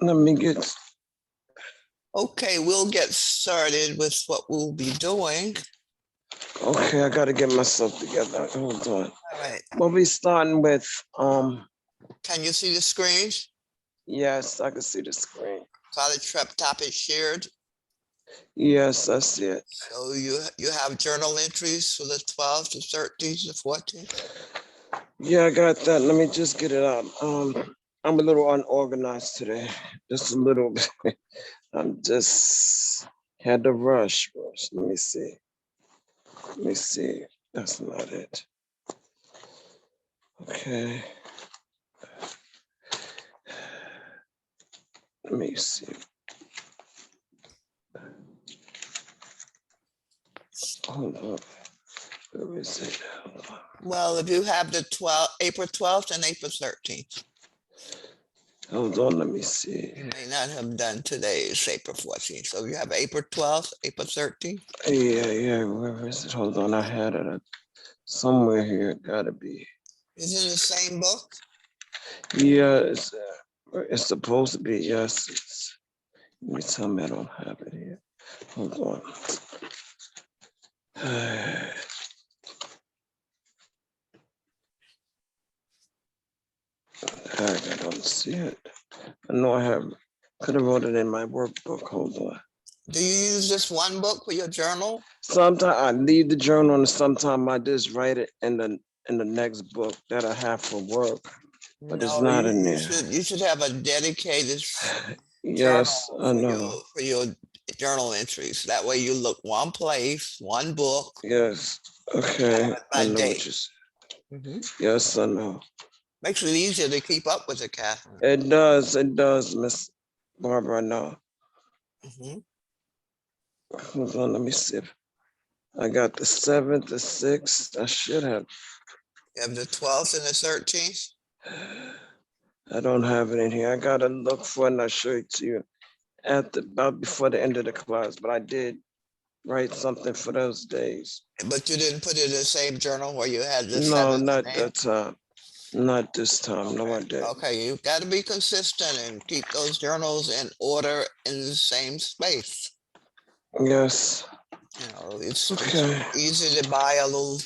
Let me get. Okay, we'll get started with what we'll be doing. Okay, I gotta get myself together. Hold on. All right. We'll be starting with. Can you see the screen? Yes, I can see the screen. College prep topic shared. Yes, I see it. So you have journal entries for the 12th, the 13th, the 14th. Yeah, I got that. Let me just get it out. I'm a little unorganized today. Just a little bit. I'm just had to rush. Let me see. Let me see. That's not it. Okay. Let me see. Hold on. Where is it? Well, if you have the April 12th and April 13th, Hold on, let me see. you may not have done today's April 14th. So you have April 12th, April 13th. Yeah. Where is it? Hold on, I had it somewhere here. Gotta be. Is it the same book? Yeah, it's supposed to be. Yes. Let me tell me I don't have it here. Hold on. I don't see it. I know I have. Could have wrote it in my workbook. Hold on. Do you use this one book for your journal? Sometimes I leave the journal, and sometimes I just write it in the next book that I have for work, but it's No, not in you there. should have a dedicated Yes, journal I know. for your journal entries. That way you look one place, one book, Yes. Okay. I by know what date. you said. Mhm. Yes, I know. Makes it easier to keep up with it, Catherine. It does. It does, Miss Barbara. I know. Mhm. Hold on. Let me see. I got the 7th, the 6th. I should have. You have the 12th and the 13th. I don't have it in here. I gotta look for it and I'll show it to you at the about before the end of the class. But I did write something for those days. But you didn't put it in the same journal where you had the No, 7th not and that time. Not this time. No, I 8th. didn't. Okay, you've got to be consistent and keep those journals in order in the same space. Yes. You know, it's Okay. easy to buy a little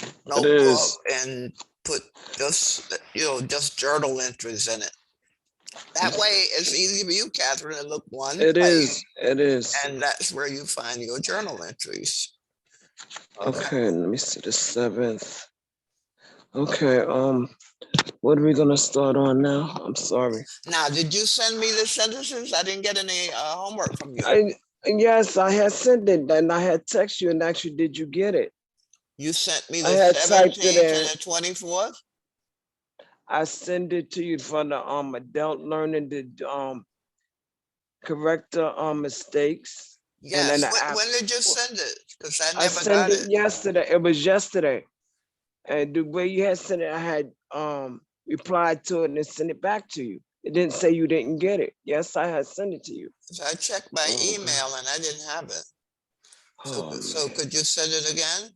It notebook is. and put just journal entries in it. That way it's easy for you, Catherine, to look one It place, is. It is. and that's where you find your journal entries. Okay. Okay. Let me see the 7th. Okay. What are we gonna start on now? I'm sorry. Now, did you send me the sentences? I didn't get any homework from you. I yes, I had sent it and I had text you and actually did you get it? You sent me I the had typed it 17th and in. the 24th? I sent it to you for the adult learning to correct the mistakes and then Yes. the app. When did you send it? Because I I never sent got it it. yesterday. It was yesterday. And the way you had sent it, I had replied to it and sent it back to you. It didn't say you didn't get it. Yes, I had sent it to you. So I checked my Oh God. email and I didn't have it. Oh So man. could you send it again?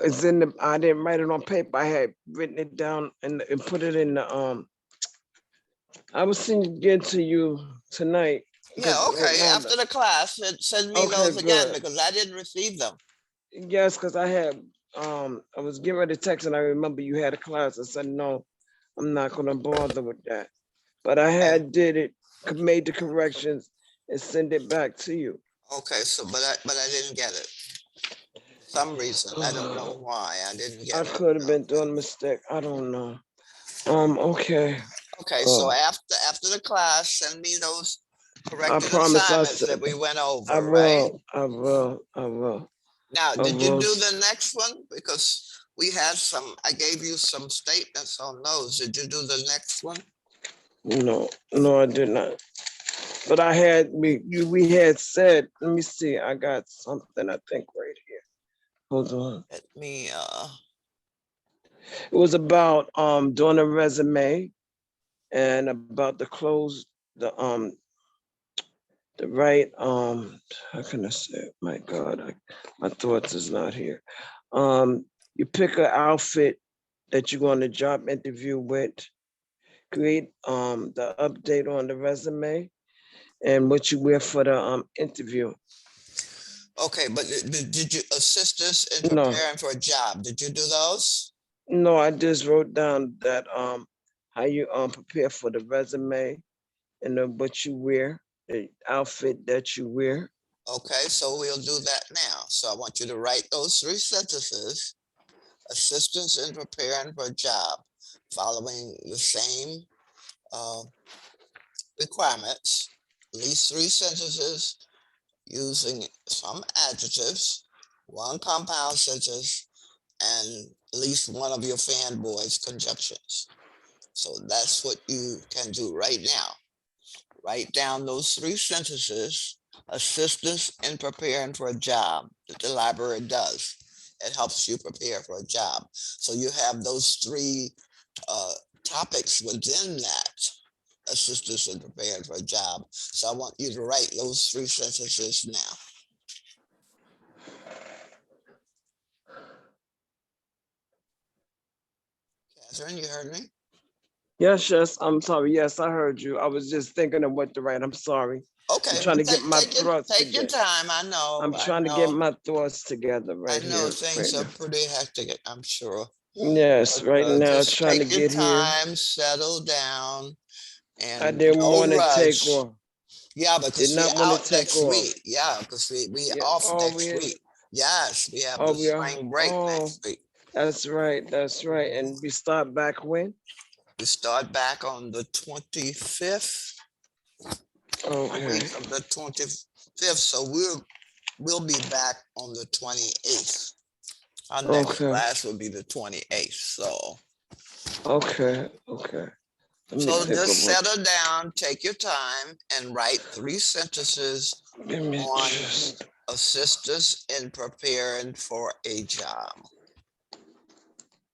It's in the. I didn't write it on paper. I had written it down and put it in the. I will send it again to you tonight Yeah, because right okay. now. After the class, send me Okay, those again good. because I didn't receive them. Yes, because I had. I was getting ready to text and I remember you had a class. I said no, I'm not gonna bother with that. But I Okay. had did it, made the corrections, and send it back to you. Okay, so but I didn't get it. Some reason. I don't know why I didn't I get it. could have been Okay. doing a mistake. I don't know. Okay. Okay, so Uh, after the class, send me those I corrected promise I assignments that said we went I over, right? will. I will. I will. Now, I did you will. do the next one? Because we had some, I gave you some statements on those. Did you do the next one? No, no, I did not. But I had we had said. Let me see. I got something. I think right here. Hold on. Let me, It was about doing a resume and about the close the right how can I say it? My God, my thoughts is not here. You pick an outfit that you go on a job interview with create the update on the resume and what you wear for the interview. Okay, but did you assist us in No, preparing for a job? Did you do those? no, I just wrote down that how you prepare for the resume and what you wear, the outfit that you wear. Okay, so we'll do that now. So I want you to write those 3 sentences. Assistance in preparing for a job, following the same uh, requirements. At least 3 sentences using some adjectives, one compound sentence, and at least one of your fanboys conjunctions. So that's what you can do right now. Write down those 3 sentences. Assistance in preparing for a job that the library does. It helps you prepare for a job. So you have those 3 topics within that. Assistance in preparing for a job. So I want you to write those 3 sentences now. Catherine, you heard me? Yes, yes, I'm sorry. Yes, I heard you. I was just thinking of what to write. I'm sorry. Okay, I'm trying to get my thoughts take your together. time. I know. I'm trying to get my thoughts together I right know here, things right are now. pretty hectic, I'm sure. Yes, But right now, just trying to take your get here. time, settle down, I and didn't no want to take rush. off. Yeah, Did because we not want to out take next off. week. Yeah, because we Yeah. off Oh, next week. Yes, we have the we are. spring break Oh, next week. that's right. That's right. And we start back when? We start back on the 25th, the Okay. week of the 25th. So we'll be back on the 28th. Our next Okay. class will be the 28th. So Okay. Okay. Let me think just of what. settle down, take your time, and write 3 sentences Give me on just. assistance in preparing for a job.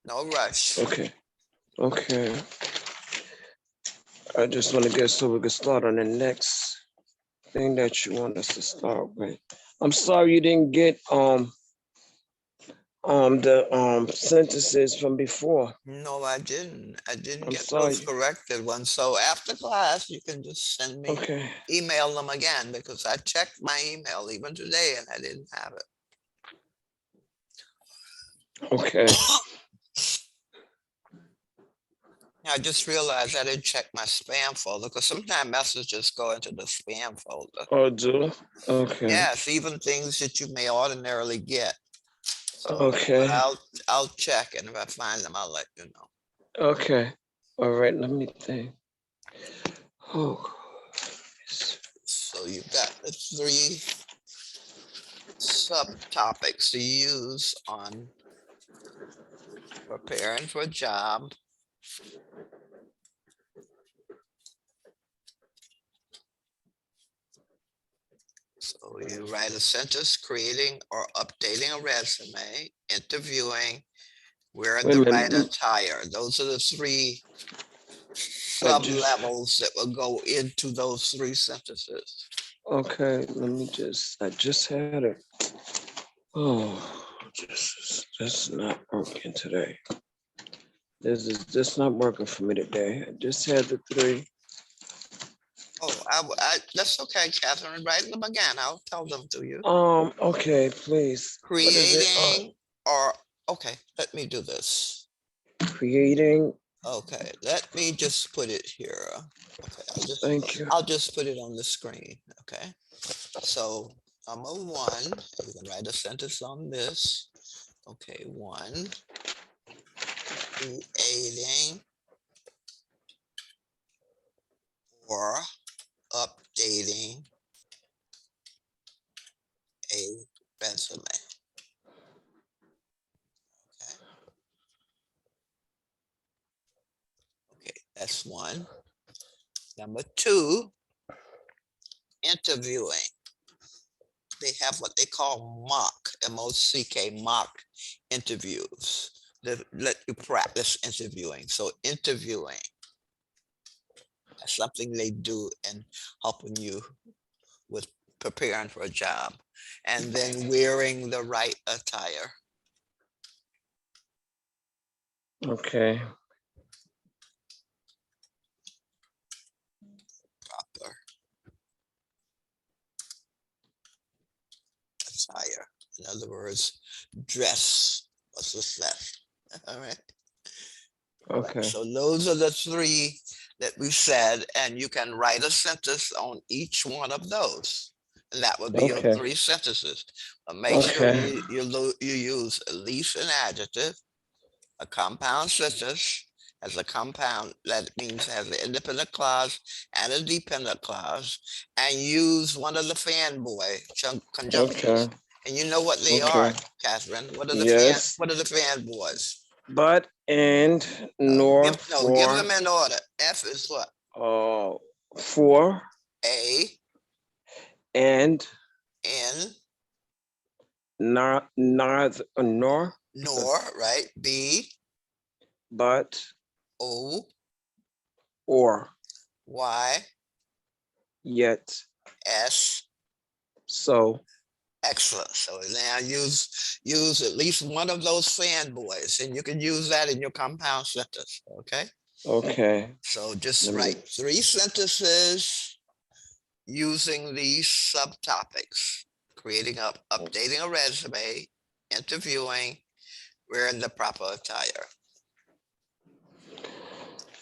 No rush. Okay. Okay. I just want to get so we can start on the next thing that you want us to start with. I'm sorry you didn't get the sentences from before. No, I didn't. I didn't I'm get those sorry. corrected ones. So after class, you can just send me, Okay. email them again, because I checked my email even today and I didn't have it. Okay. I just realized I didn't check my spam folder, because sometimes messages go into the spam folder. Oh, do. Okay. Yes, even things that you may ordinarily get. So, Okay. but I'll check, and if I find them, I'll let you know. Okay. All right. Let me think. Oh. So you've got the 3 subtopics to use on preparing for a job. So you write a sentence creating or updating a resume, interviewing, wearing Wait a the minute. right attire. Those are the 3 sub-levels that will go into those 3 sentences. Okay. Let me just. I just had it. Oh, this is not working today. This is just not working for me today. I just had the 3. Oh, that's okay, Catherine. Write them again. I'll tell them to you. Okay, please. What is it? Creating or okay, let me do this. Creating. Okay, let me just put it here. Okay, Thank you. I'll just put it on the screen. Okay, so number 1, you can write a sentence on this. Okay, 1, creating or updating a resume. Okay, that's 1. Number 2, interviewing. They have what they call mock, M-O-C-K, mock interviews that let you practice interviewing. So interviewing, that's something they do in helping you with preparing for a job. And then wearing the right attire. Okay. In other words, dress was the stress. All right. All right. Okay. So those are the three that we said, and you can write a sentence on each one of those. And that would be your Okay. three sentences. But make sure Okay. you use at least an adjective, a compound sentence as a compound that means has an independent clause and a dependent clause, and use one of the fanboy Okay. conjunctions. And you know what they Okay. are, Catherine. Yes. What are the fanboys? But and nor No, give for them in order. F is what? uh for A, and N, not neither nor nor, right? B, but O, or Y, yet S. so. Excellent. So now use at least one of those fanboys, and you can use that in your compound sentence. Okay. Okay. So just Let write me 3 sentences using these subtopics: updating a resume, interviewing, wearing the proper attire.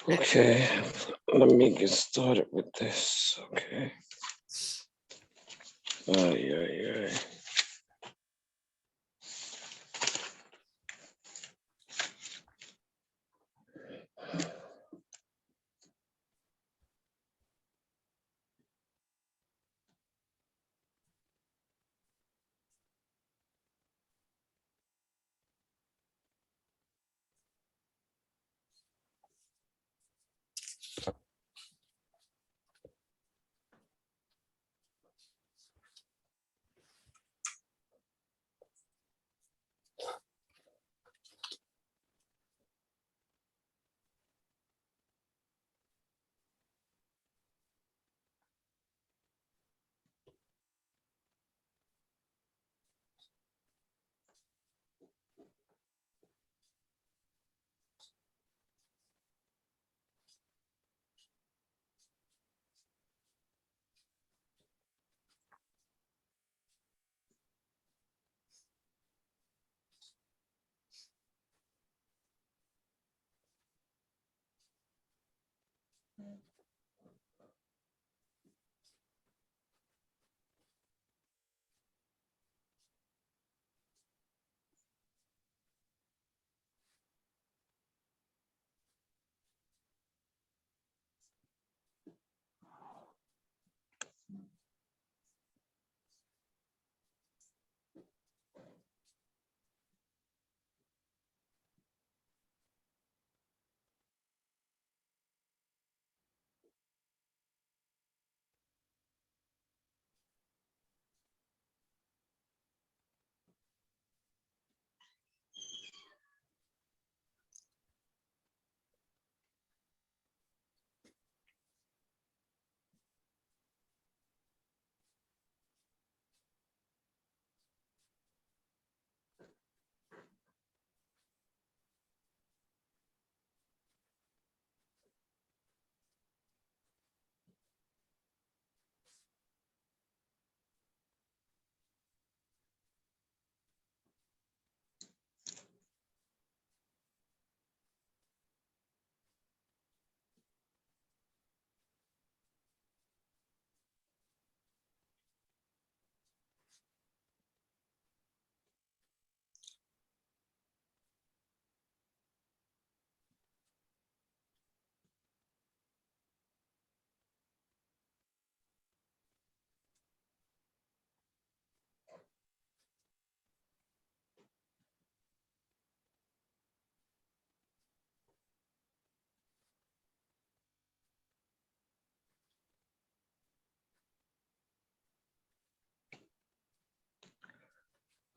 okay. Let me get started with this. Okay. Yeah.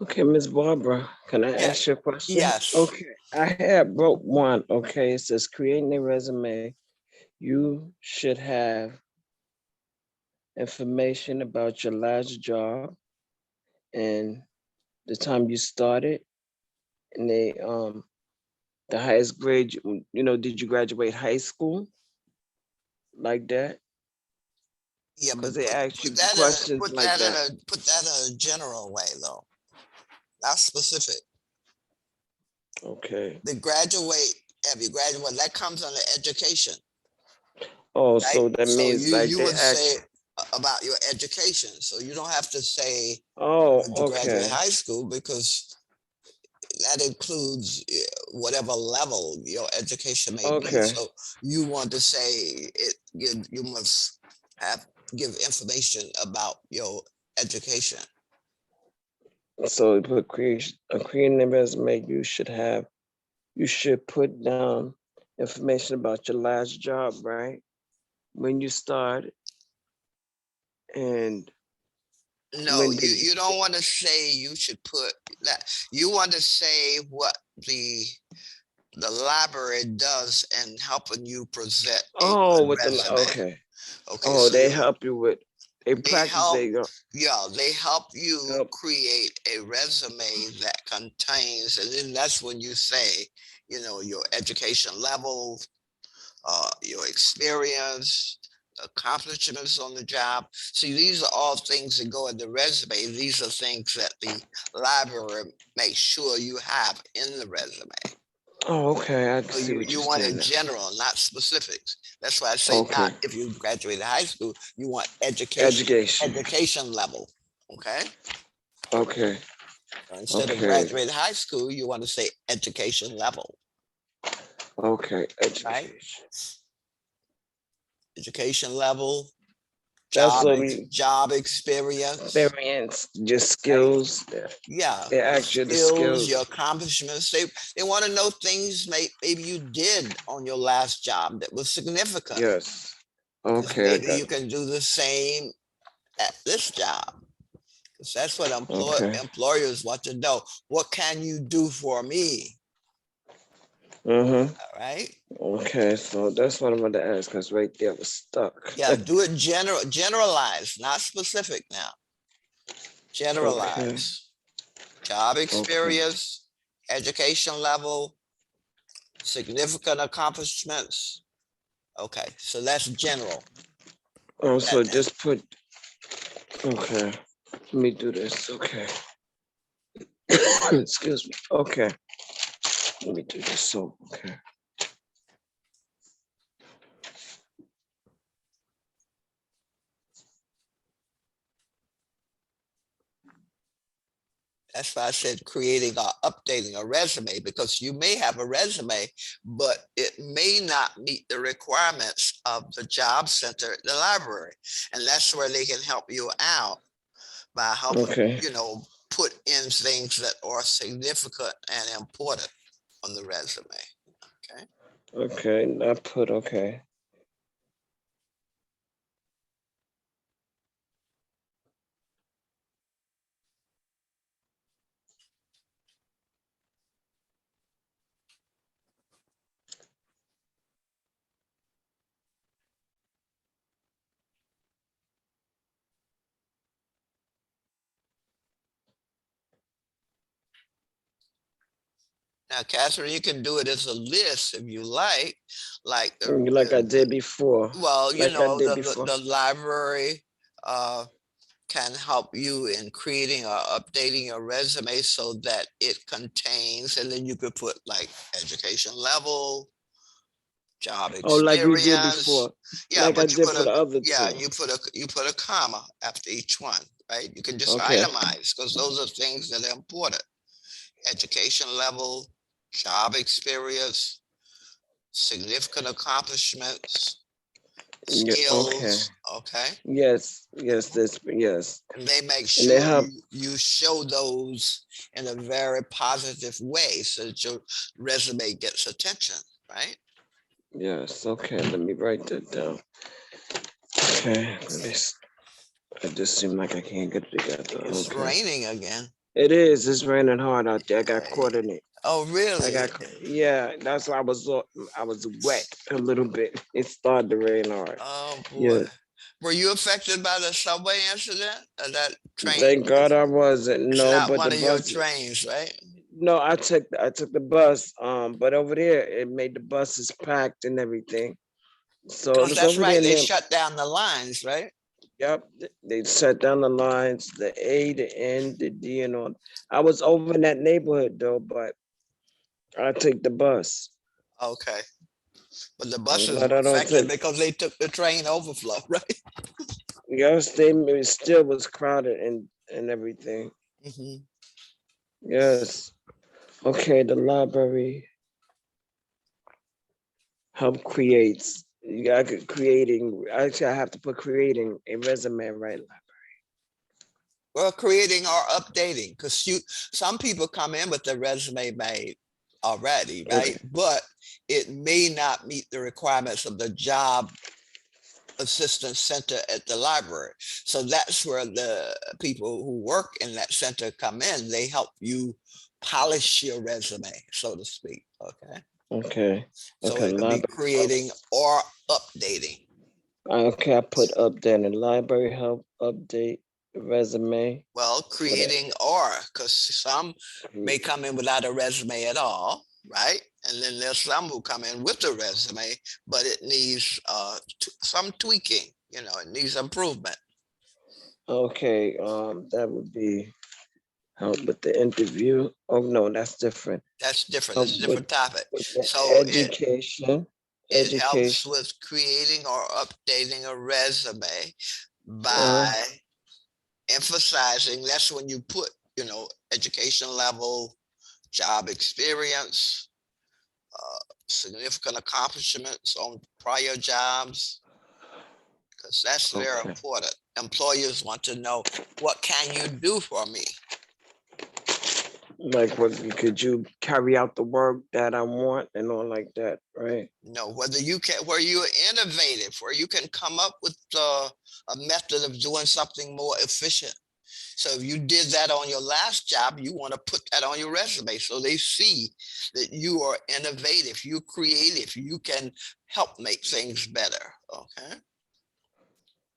Okay, Miss Barbara, can I Yeah. ask you a question? Yes. Okay, I have wrote one. Okay, it says creating a resume. You should have information about your last job and the time you started and the highest grade, did you graduate high school like that? Yeah, Because but they ask you questions like that. put that in a general way though. not specific. Okay. The graduate, have you graduated? That comes under education, Oh, right? so that So means like you they would say ask. about your education. So you don't have to say Oh, when you graduate okay. high school, because that includes whatever level your education may be. Okay. So you want to say it, you must have give information about your education. So put creating a resume, you should put down information about your last job, right? When you started and No, when did you you don't want to say you should put that. You want to say what the library does in helping you present a oh good with the resume. okay. Okay, Oh, so they help you with they they practice help, they go yeah, they help you help. create a resume that contains, and then that's when you say, your education level, your experience, accomplishments on the job. See, these are all things that go in the resume. These are things that the library makes sure you have in the resume. Oh, okay. I So see what you you're want saying in now. general, not specifics. That's why I say not Okay. if you graduated high school, you want Education. education level. Okay. Okay. So instead of Okay. graduated high school, you want to say education level, Okay. right? Education. Education level, That's what we job experience, experience, just right? skills. Yeah, They your ask you the skills, your skills. accomplishments. They want to know things maybe you did on your last job that was significant, Yes. because Okay, I maybe got you can do the same at this job. Because that's what okay. employers want to know. What can you do for me? Mm-hmm. All right. Okay, so that's what I'm going to ask because right there was stuck. Yeah, do it generalize, not specific now. Okay. Generalize. Job Okay. experience, education level, significant accomplishments. Okay, so that's general. Oh, That so down. just put okay. Let me do this. Okay. Excuse me. Okay. Let me do this. So okay. That's why I said creating or updating a resume, because you may have a resume, but it may not meet the requirements of the job center at the library. And that's where they can help you out by helping, Okay. put in things that are significant and important on the resume. Okay. Okay. I put okay. Now, Catherine, you can do it as a list if you like Like I did before. well, Like I did before. the library uh, can help you in creating or updating your resume so that it contains, and then you could put like education level, job Oh, like we did experience. before. Yeah, Like I but you did put for a the other yeah, two. and you put a comma after each one, right? You can just Okay. itemize, because those are things that are important. Education level, job experience, significant accomplishments, Yeah. Okay. skills, okay? Yes. Yes. This. Yes. And they make And they sure have. you show those in a very positive way so that your resume gets attention, right? Yes. Okay. Let me write that down. Okay. It just seemed like I can't get it together. It's Okay. raining again. It is. It's raining hard out there. I got Uh, caught in it. oh, really? Yeah. That's why I was wet a little bit. It started to rain hard. Oh, Yeah. boy. Were you affected by the subway incident? Or that train? Thank God I wasn't. It's No, not but the one of your bus. trains, right? No, I took the bus. But over there it made the buses packed and everything. So it Because was that's over there right. They near. shut down the lines, right? Yep, they set down the lines, the A, the N, the D, and all. I was over in that neighborhood though, but I take the bus. Okay, but the buses But were I don't affected take. because they took the train overflow, right? Yes, they it still was crowded and everything. Mhm. Yes. Okay, the library help creates. You got creating. Actually, I have to put creating a resume, right? Well, creating or updating, because some people come in with their resume made already, right? Okay. But it may not meet the requirements of the job assistance center at the library. So that's where the people who work in that center come in. They help you polish your resume, so to speak. Okay. Okay. So Okay. it could be Library. creating or updating. Okay, I put up there in the library help update resume. Well, For that. creating or, because some may come in without a resume at all, right? And then there's some who come in with a resume, but it needs some tweaking. It needs improvement. Okay, that would be help with the interview. Oh no, that's different. That's different. Help It's a different topic. with the So education. it helps Education. with creating or updating a resume by Uh, emphasizing. That's when you put, education level, job experience, significant accomplishments on prior jobs, because that's very okay. important. Employers want to know, what can you do for me? Like what could you carry out the work that I want and all like that, right? Whether you can, where you are innovative, where you can come up with a method of doing something more efficient. So if you did that on your last job, you want to put that on your resume so they see that you are innovative, you're creative, you can help make things better. Okay.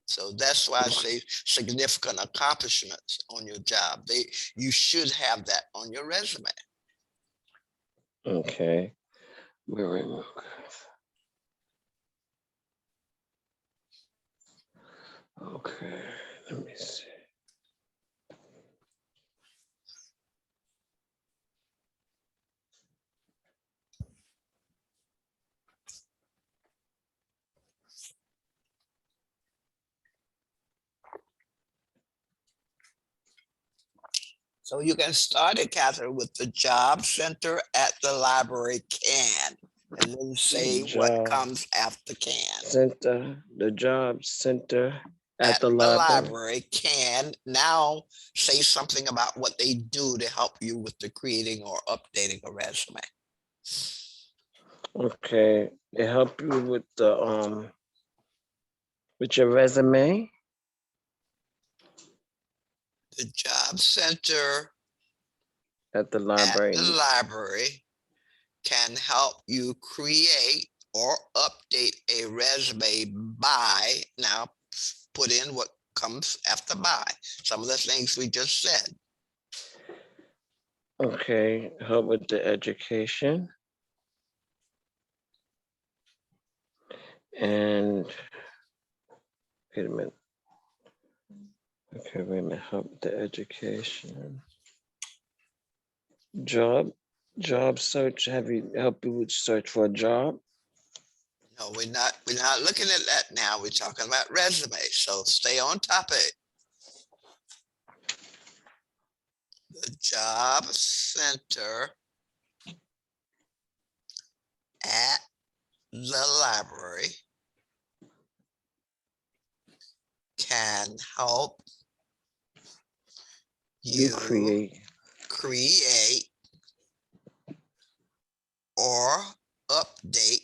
So that's why I say significant accomplishments on your job. You should have that on your resume. Okay. Very well. Okay. Let me see. So you can start it, Catherine, with the job center at the library can, and then say what Job comes after can. center, the job center at At the the library. library can now say something about what they do to help you with the creating or updating a resume. Okay. They help you with your resume. The job center At the at the library. library can help you create or update a resume by, now put in what comes after by, some of the things we just said. Okay, help with the education and wait a minute. Okay, wait a minute. Help with the education. Job, job search. Have you help you with search for a job? No, we're not looking at that now. We're talking about resume. So stay on topic. The job center at the library can help You you create. create or update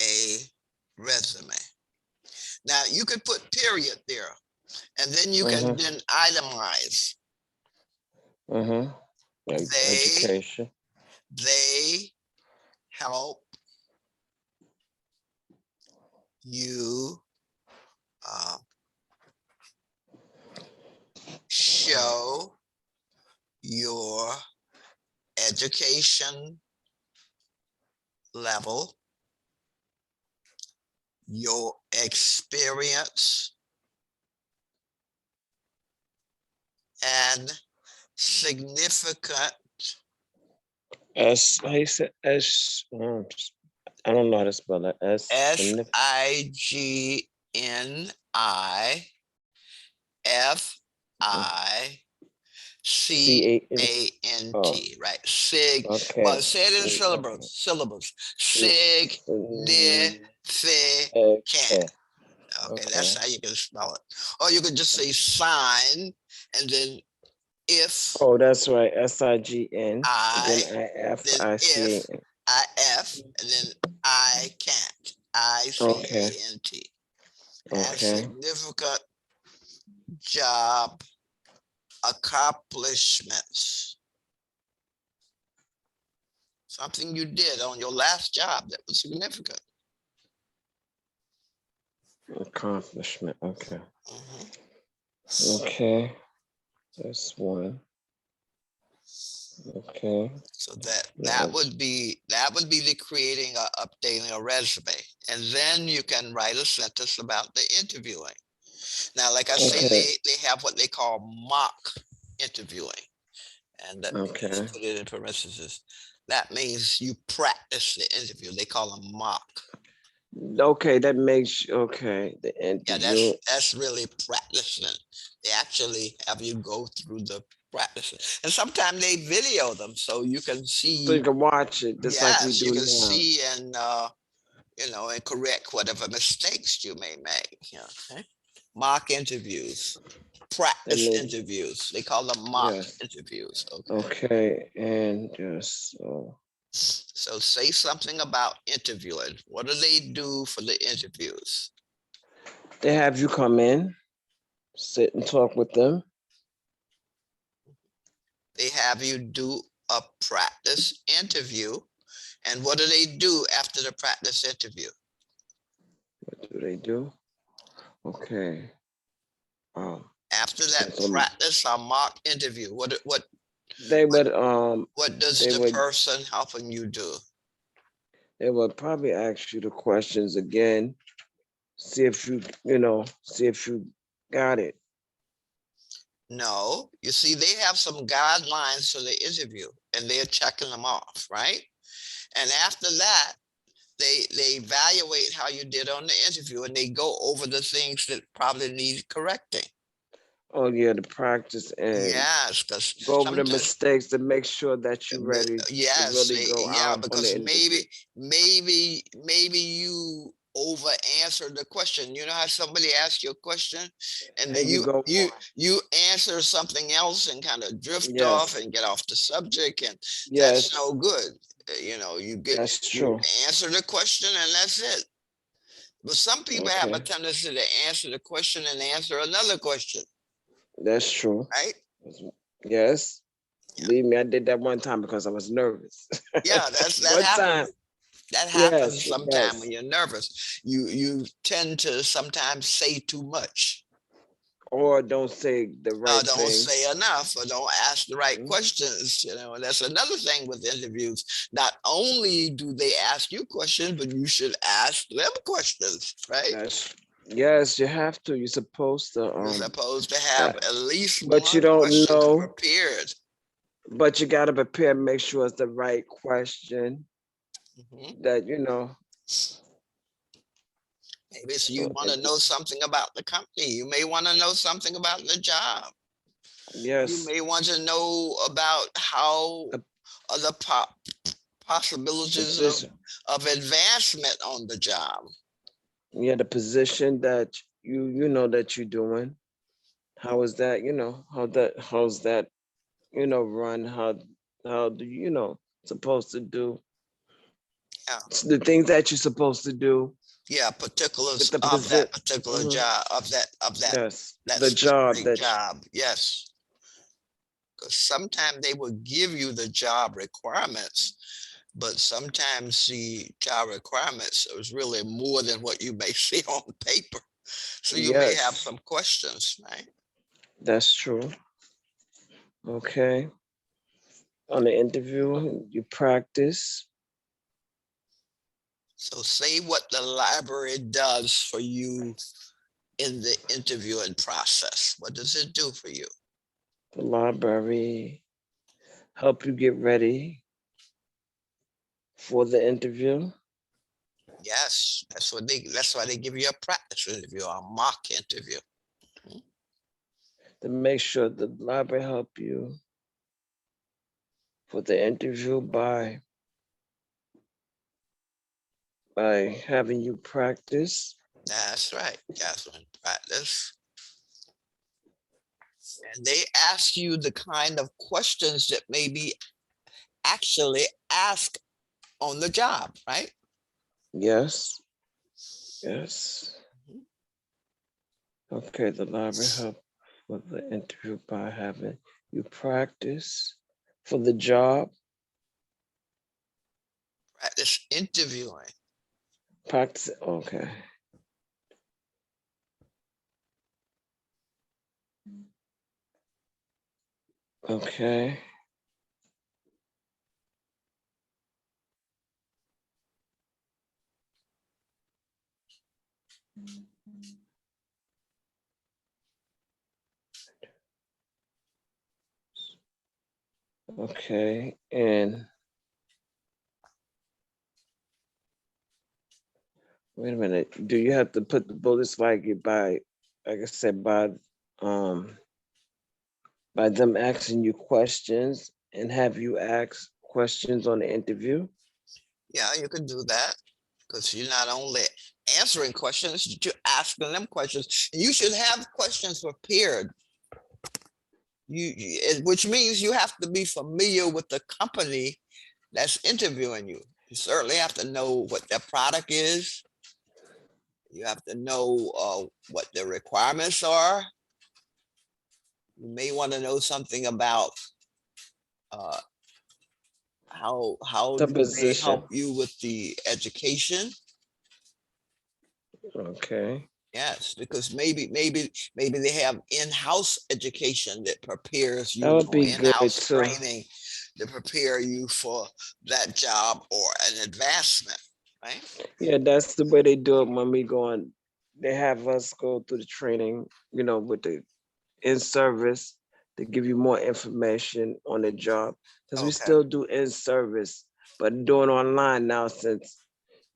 a resume. Now you could put period there, and then you can Mm-hmm. then itemize. Mm-hmm. They Education. they help you uh, show your education level your experience and significant S, how you say S? I don't know how to spell that. S, SIGNIFICANT, Oh, right? Sig, okay. well, say it in syllables. Sig, ni, fi, can. Okay. Okay, Okay. that's how you can spell it. Or you could just say sign, and then if Oh, that's right. SIGN. Then I, then if IFICAN. IF, and then I can't. Okay. ICANT. And Okay. significant job accomplishments. Something you did on your last job that was significant. Accomplishment. Okay. Mhm. Okay. That's one. Okay. So that Yes. would be the creating or updating a resume, and then you can write a sentence about the interviewing. Now, like I say, Okay. they have what they call mock interviewing, and that Okay. put it in parentheses. That means you practice the interview. They call them mock. Okay. That makes okay. The Yeah, interview. that's really practicing. They actually have you go through the practicing, and sometimes they video them so you can So you see. can watch it just like we Yes, you do can now. see and and correct whatever mistakes you may make. Yeah. Okay. Mock interviews, That practice means interviews. They call them mock yes. interviews. Okay. Okay. And just So say something about interviewing. What do they do for the interviews? they have you come in, sit and talk with them. They have you do a practice interview. And what do they do after the practice interview? What do they do? Okay. After Send that some. practice or mock interview, They what would what does they the would person helping you do? they would probably ask you the questions again. See if see if you got it. No, you see, they have some guidelines for the interview and they're checking them off, right? And after that, they evaluate how you did on the interview and they go over the things that probably need correcting. Oh yeah, to practice and Yes, because go over the sometimes, mistakes to make sure that you're ready to yes, really go yeah, out on the because interview. maybe you over answer the question. You know how somebody asks you a question and then And you go on. you answer something else and kind of drift off Yes. and get off the subject, and that's Yes. no good. That's You true. answer the question and that's it. But some people have a Okay. tendency to answer the question and answer another question, That's true. right? Yes. Yeah, Believe me, I did that one time because I was nervous. yeah, that One time. happens. That happens Yes, it sometimes does. when you're nervous. You tend to sometimes say too much. Or don't say the right Don't thing. say enough or don't ask the right Mhm. questions. And that's another thing with interviews. Not only do they ask you questions, but you should ask them questions, right? That's yes, you have to. You're supposed to You're supposed to uh, have at least but you one don't question know. prepared. But you gotta prepare, make sure it's the right question Mhm. that Maybe so you so want to know something about the company. You may want to know something about the job. You yes, may want to know about how a other possibilities position. of advancement on the job. Yeah, the position that you know that you're doing. How is that, how's that, run? How do supposed to do Yeah, the things that you're supposed to do yeah, with particulars the of position. that particular job, Yes, that the job specific that job. Yes, because sometimes they will give you the job requirements, but sometimes the job requirements is really more than what you may see on paper. So you may have yes, some questions, right? that's true. Okay. On the interview, you practice. So say what the library does for you in the interviewing process. What does it do for you? The library help you get ready for the interview. Yes, that's why they give you a practice interview or a mock interview. To make sure the library help you for the interview by having you practice. That's right, Catherine. Practice. And they ask you the kind of questions that may be actually asked on the job, right? Yes. Yes. Okay, the library help for the interview by having you practice for the job. Practice interviewing. Practice. Okay. Okay. Okay. And wait a minute. Do you have to put the bullets like I said, um, by them asking you questions and have you ask questions on the interview? Yeah, you can do that because you're not only answering questions, you're asking them questions. You should have questions prepared. Which means you have to be familiar with the company that's interviewing you. You certainly have to know what their product is. You have to know what their requirements are. You may want to know something about uh, how The do they help position. you with the education. Okay. Yes, because maybe they have in-house education that prepares That you, would or be good in-house too. training to prepare you for that job or an advancement, right? Yeah, that's the way they do it when we go on. They have us go through the training, with the in service to give you more information on the job. Because we Okay, still do in service, but doing online now since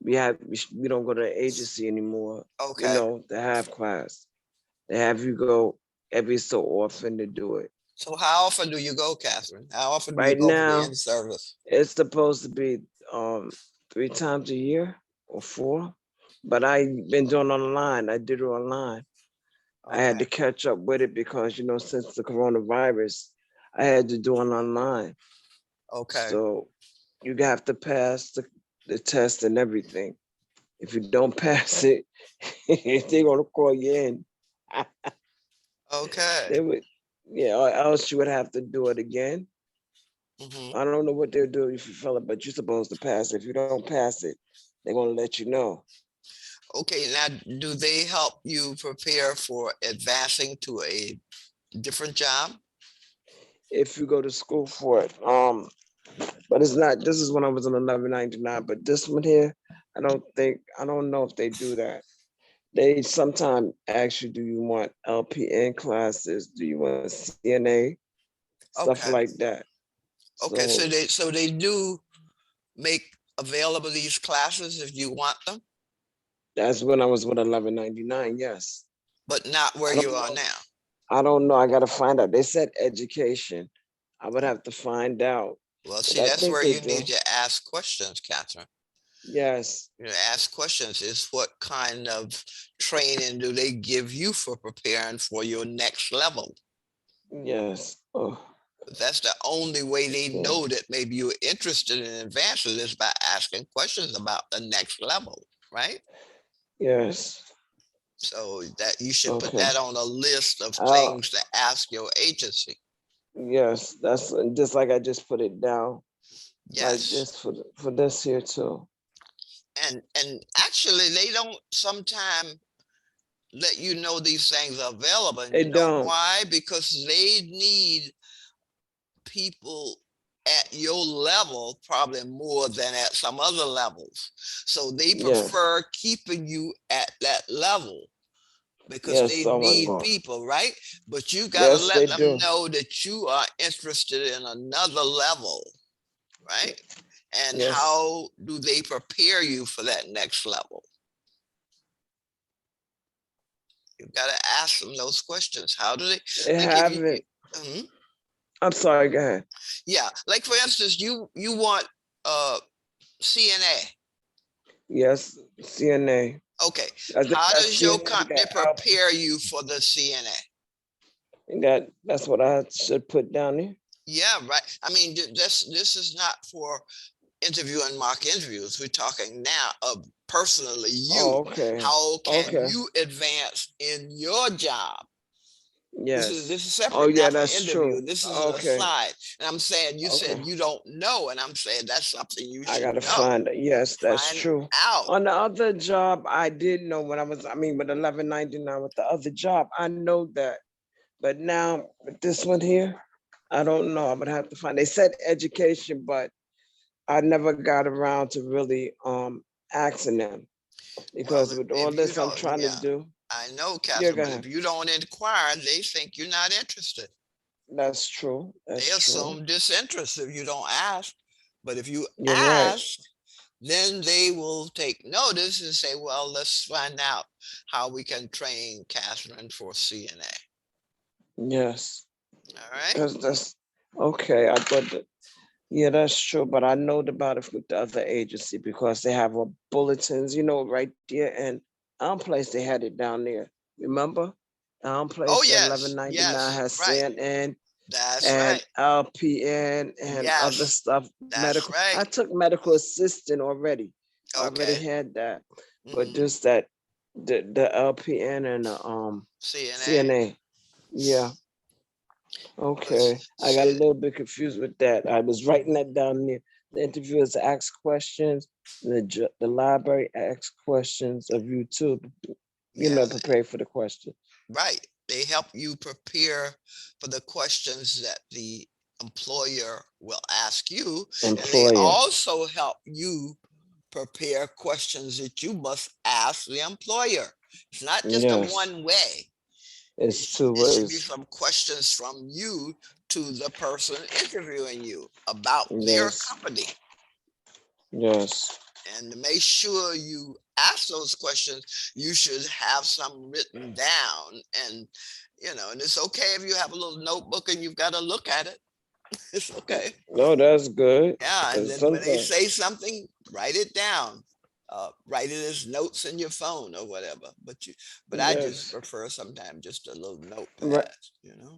we don't go to the agency anymore, okay. to have class. They have you go every so often to do it. So how often do you go, Catherine? How often do you Right go for the now, in-service? it's supposed to be 3 times a year or 4, but I've been doing online. I did it online. I had Okay, to catch up with it because since the coronavirus, I had to do it online. okay, So you have to pass the test and everything. If you don't pass it, they're gonna call you in. okay. They would, yeah, or else you would have to do it again. Hmm. I don't know what they'll do if you fail it, but you're supposed to pass it. If you don't pass it, they're gonna let you know. Okay, now do they help you prepare for advancing to a different job? If you go to school for it. But it's not. This is when I was in 1199. But this one here, I don't know if they do that. They sometimes ask you, do you want LPN classes? Do you want CNA? Stuff Okay, like that. okay. So So they do make available these classes if you want them, that's when I was with 1199. Yes. but not where I you don't are know. now. I don't know. I gotta find out. They said education. I would have to find out. Well, But see, I that's think where they you need do. to ask questions, Catherine. Yes. Ask questions is what kind of training do they give you for preparing for your next level? Yes. Oh, That's the only way they okay. know that maybe you're interested in advancing is by asking questions about the next level, right? Yes. So that you should put Okay. that on a list of Uh, things to ask your agency. yes. That's just like I just put it down like Yes. this for this here too. And actually they don't sometimes let you know these things are available. And They you know don't. why? Because they need people at your level probably more than at some other levels. So they Yes. prefer keeping you at that level because Yes. they So I need know. people, right? But you got to Yes, let they them do. know that you are interested in another level, right? And Yes. how do they prepare you for that next level? You got to ask them those questions. How do They they give you? haven't. Mhm. I'm sorry. Go ahead. Yeah, like for instance, you want CNA. Yes. CNA. Okay, I think how that's does your CNA. They company got LP. prepare you for the CNA? That's what I should put down there. Yeah, right. I mean, this is not for interview and mock interviews. We're talking now of personally you. Oh, okay. How can Okay. you advance in your job? Yes. This is Oh, separate now yeah, from that's interview. true. This is an Okay. aside. And I'm saying you Okay. said you don't know, and I'm saying that's something you I should gotta know. find it. Yes, that's Find true. out. On the other job, I did know when I mean, with 1199 with the other job, I know that. But now with this one here, I don't know. I would have to find. They said education, but I never got around to really asking them Well, because with all if you this I'm don't, trying to yeah, do, I know, you're Catherine, but if gonna. you don't inquire, they think you're not interested. That's true. They That's true. assume disinterest if you don't ask. But if you You're right. ask, then they will take notice and say, well, let's find out how we can train Catherine for CNA. Yes, All right. because that's okay. I thought that. Yeah, that's true. But I know about it with the other agency because they have a bulletins, right there. And our place they had it down there. Remember? Our Oh, place at yes. 1199 Yes. has Right. CNN That's and right. LPN and other Yes. stuff. That's Medical. I right. took medical assistant already. I already Okay. had that. But Hmm. just that the LPN and the CNA. CNA. Yeah. But Okay, I got a see, little bit confused with that. I was writing that down there. The interviewers ask questions, the library asks questions of you too, yeah, prepare for the question. right. They help you prepare for the questions that the employer will ask you, and they Employer, also help you prepare questions that you must ask the employer. It's not just a yes, one way. it's two It should be words. some questions from you to the person interviewing you about their Yes, company. yes, And to make sure you ask those questions, you should have some written down. And, and it's okay if you have a little notebook and you've got to look at it. It's okay. no, that's good. Yeah. And 'Cause then when they sometimes, say something, write it down. Write it as notes in your phone or whatever. But I just yes, prefer sometimes just a little right. notepad.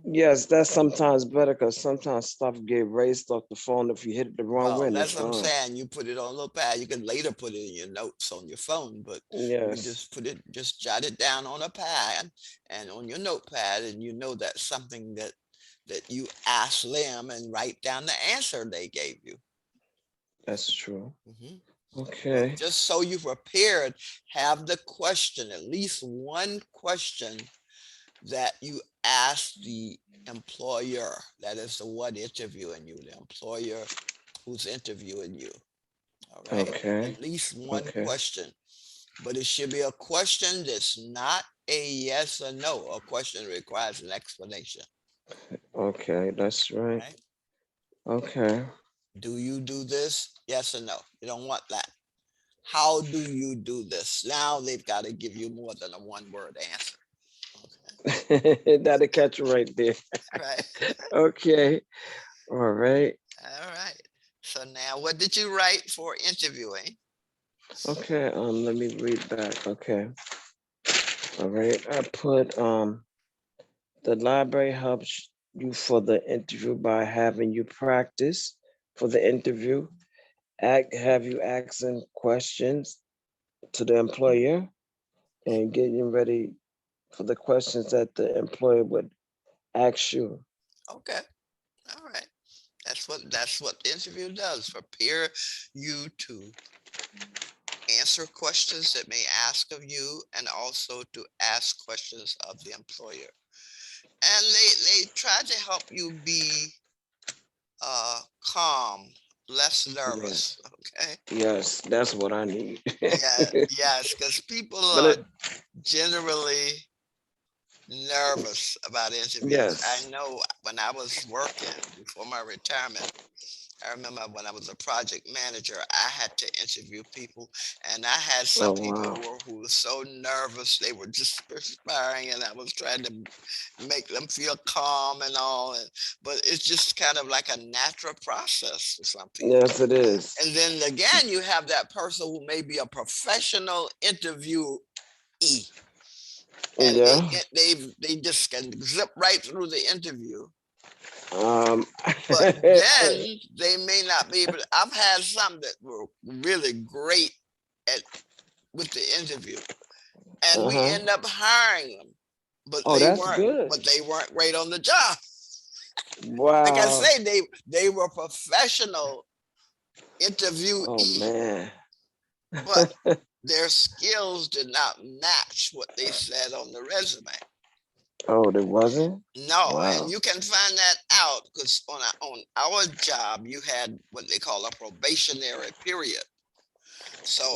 Yes, that's sometimes better because sometimes stuff get erased off the phone if you hit it the wrong way Well, and it's that's what I'm gone. saying. You put it on a little pad. You can later put it in your notes on your phone, but you can Yes, just just jot it down on a pad and on your notepad, and you know that's something that you ask them and write down the answer they gave you. that's true. Mhm. But Okay. just so you prepared, have the question, at least one question that you ask the employer. That is the one interviewing you, the employer who's interviewing you. All right. Okay. At least one Okay. question, but it should be a question that's not a yes or no. A question requires an explanation. Okay. That's right. Right? Okay. Do you do this? Yes or no? You don't want that. How do you do this? Now they've got to give you more than a one word answer. That'll catch you right there. Okay. Right. Okay. All right. All right. So now what did you write for interviewing? Okay. Let me read back. Okay. All right. I put the library helps you for the interview by having you practice for the interview. Have you asking questions to the employer and getting ready for the questions that the employer would ask you. Okay. All right. That's what the interview does. Prepare you to answer questions that may ask of you and also to ask questions of the employer. And they try to help you be calm, less nervous. Yes. Okay. Yes, that's what I need. Yeah, yes, because people But are it, generally nervous about interviews. I yes. know when I was working before my retirement, I remember when I was a project manager, I had to interview people, and I had some Oh people wow. who were so nervous they were just perspiring, and I was trying to make them feel calm and all. But it's just kind of like a natural process for some people. Yes, it is. And then again, you have that person who may be a professional interviewee, and Yeah. they just can zip right through the interview. Um. But then they may not be able to. I've had some that were really great at with the interview, and we Uh-huh. end up hiring them, Oh, that's good. but they weren't great on the job. Like I Wow. say, they were professional Oh interviewee, man. but their skills did not match what they said on the resume. Oh, there wasn't? No, and Wow. you can find that out because on our job you had what they call a probationary period.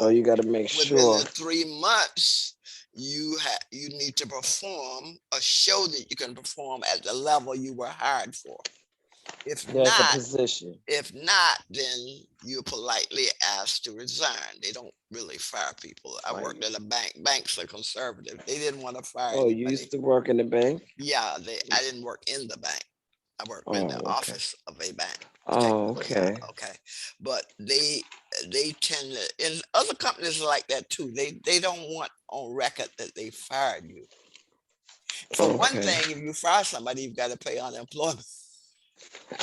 Oh, So you got to make within sure. the 3 months, you need to perform a show that you can perform at the level you were hired for. If There's a not, position. then you're politely asked to resign. They don't really fire people. I Right. worked at a bank. Banks are conservative. They didn't want to fire Oh, you anybody. used to work in the bank? Yeah, I didn't work in the bank. I worked in the Oh, okay. office of a bank. Oh, Technically, yeah, okay. okay. But they tend to, and other companies are like that too. They don't want on record that they fired you. For one Okay. thing, if you fire somebody, you've got to pay unemployment,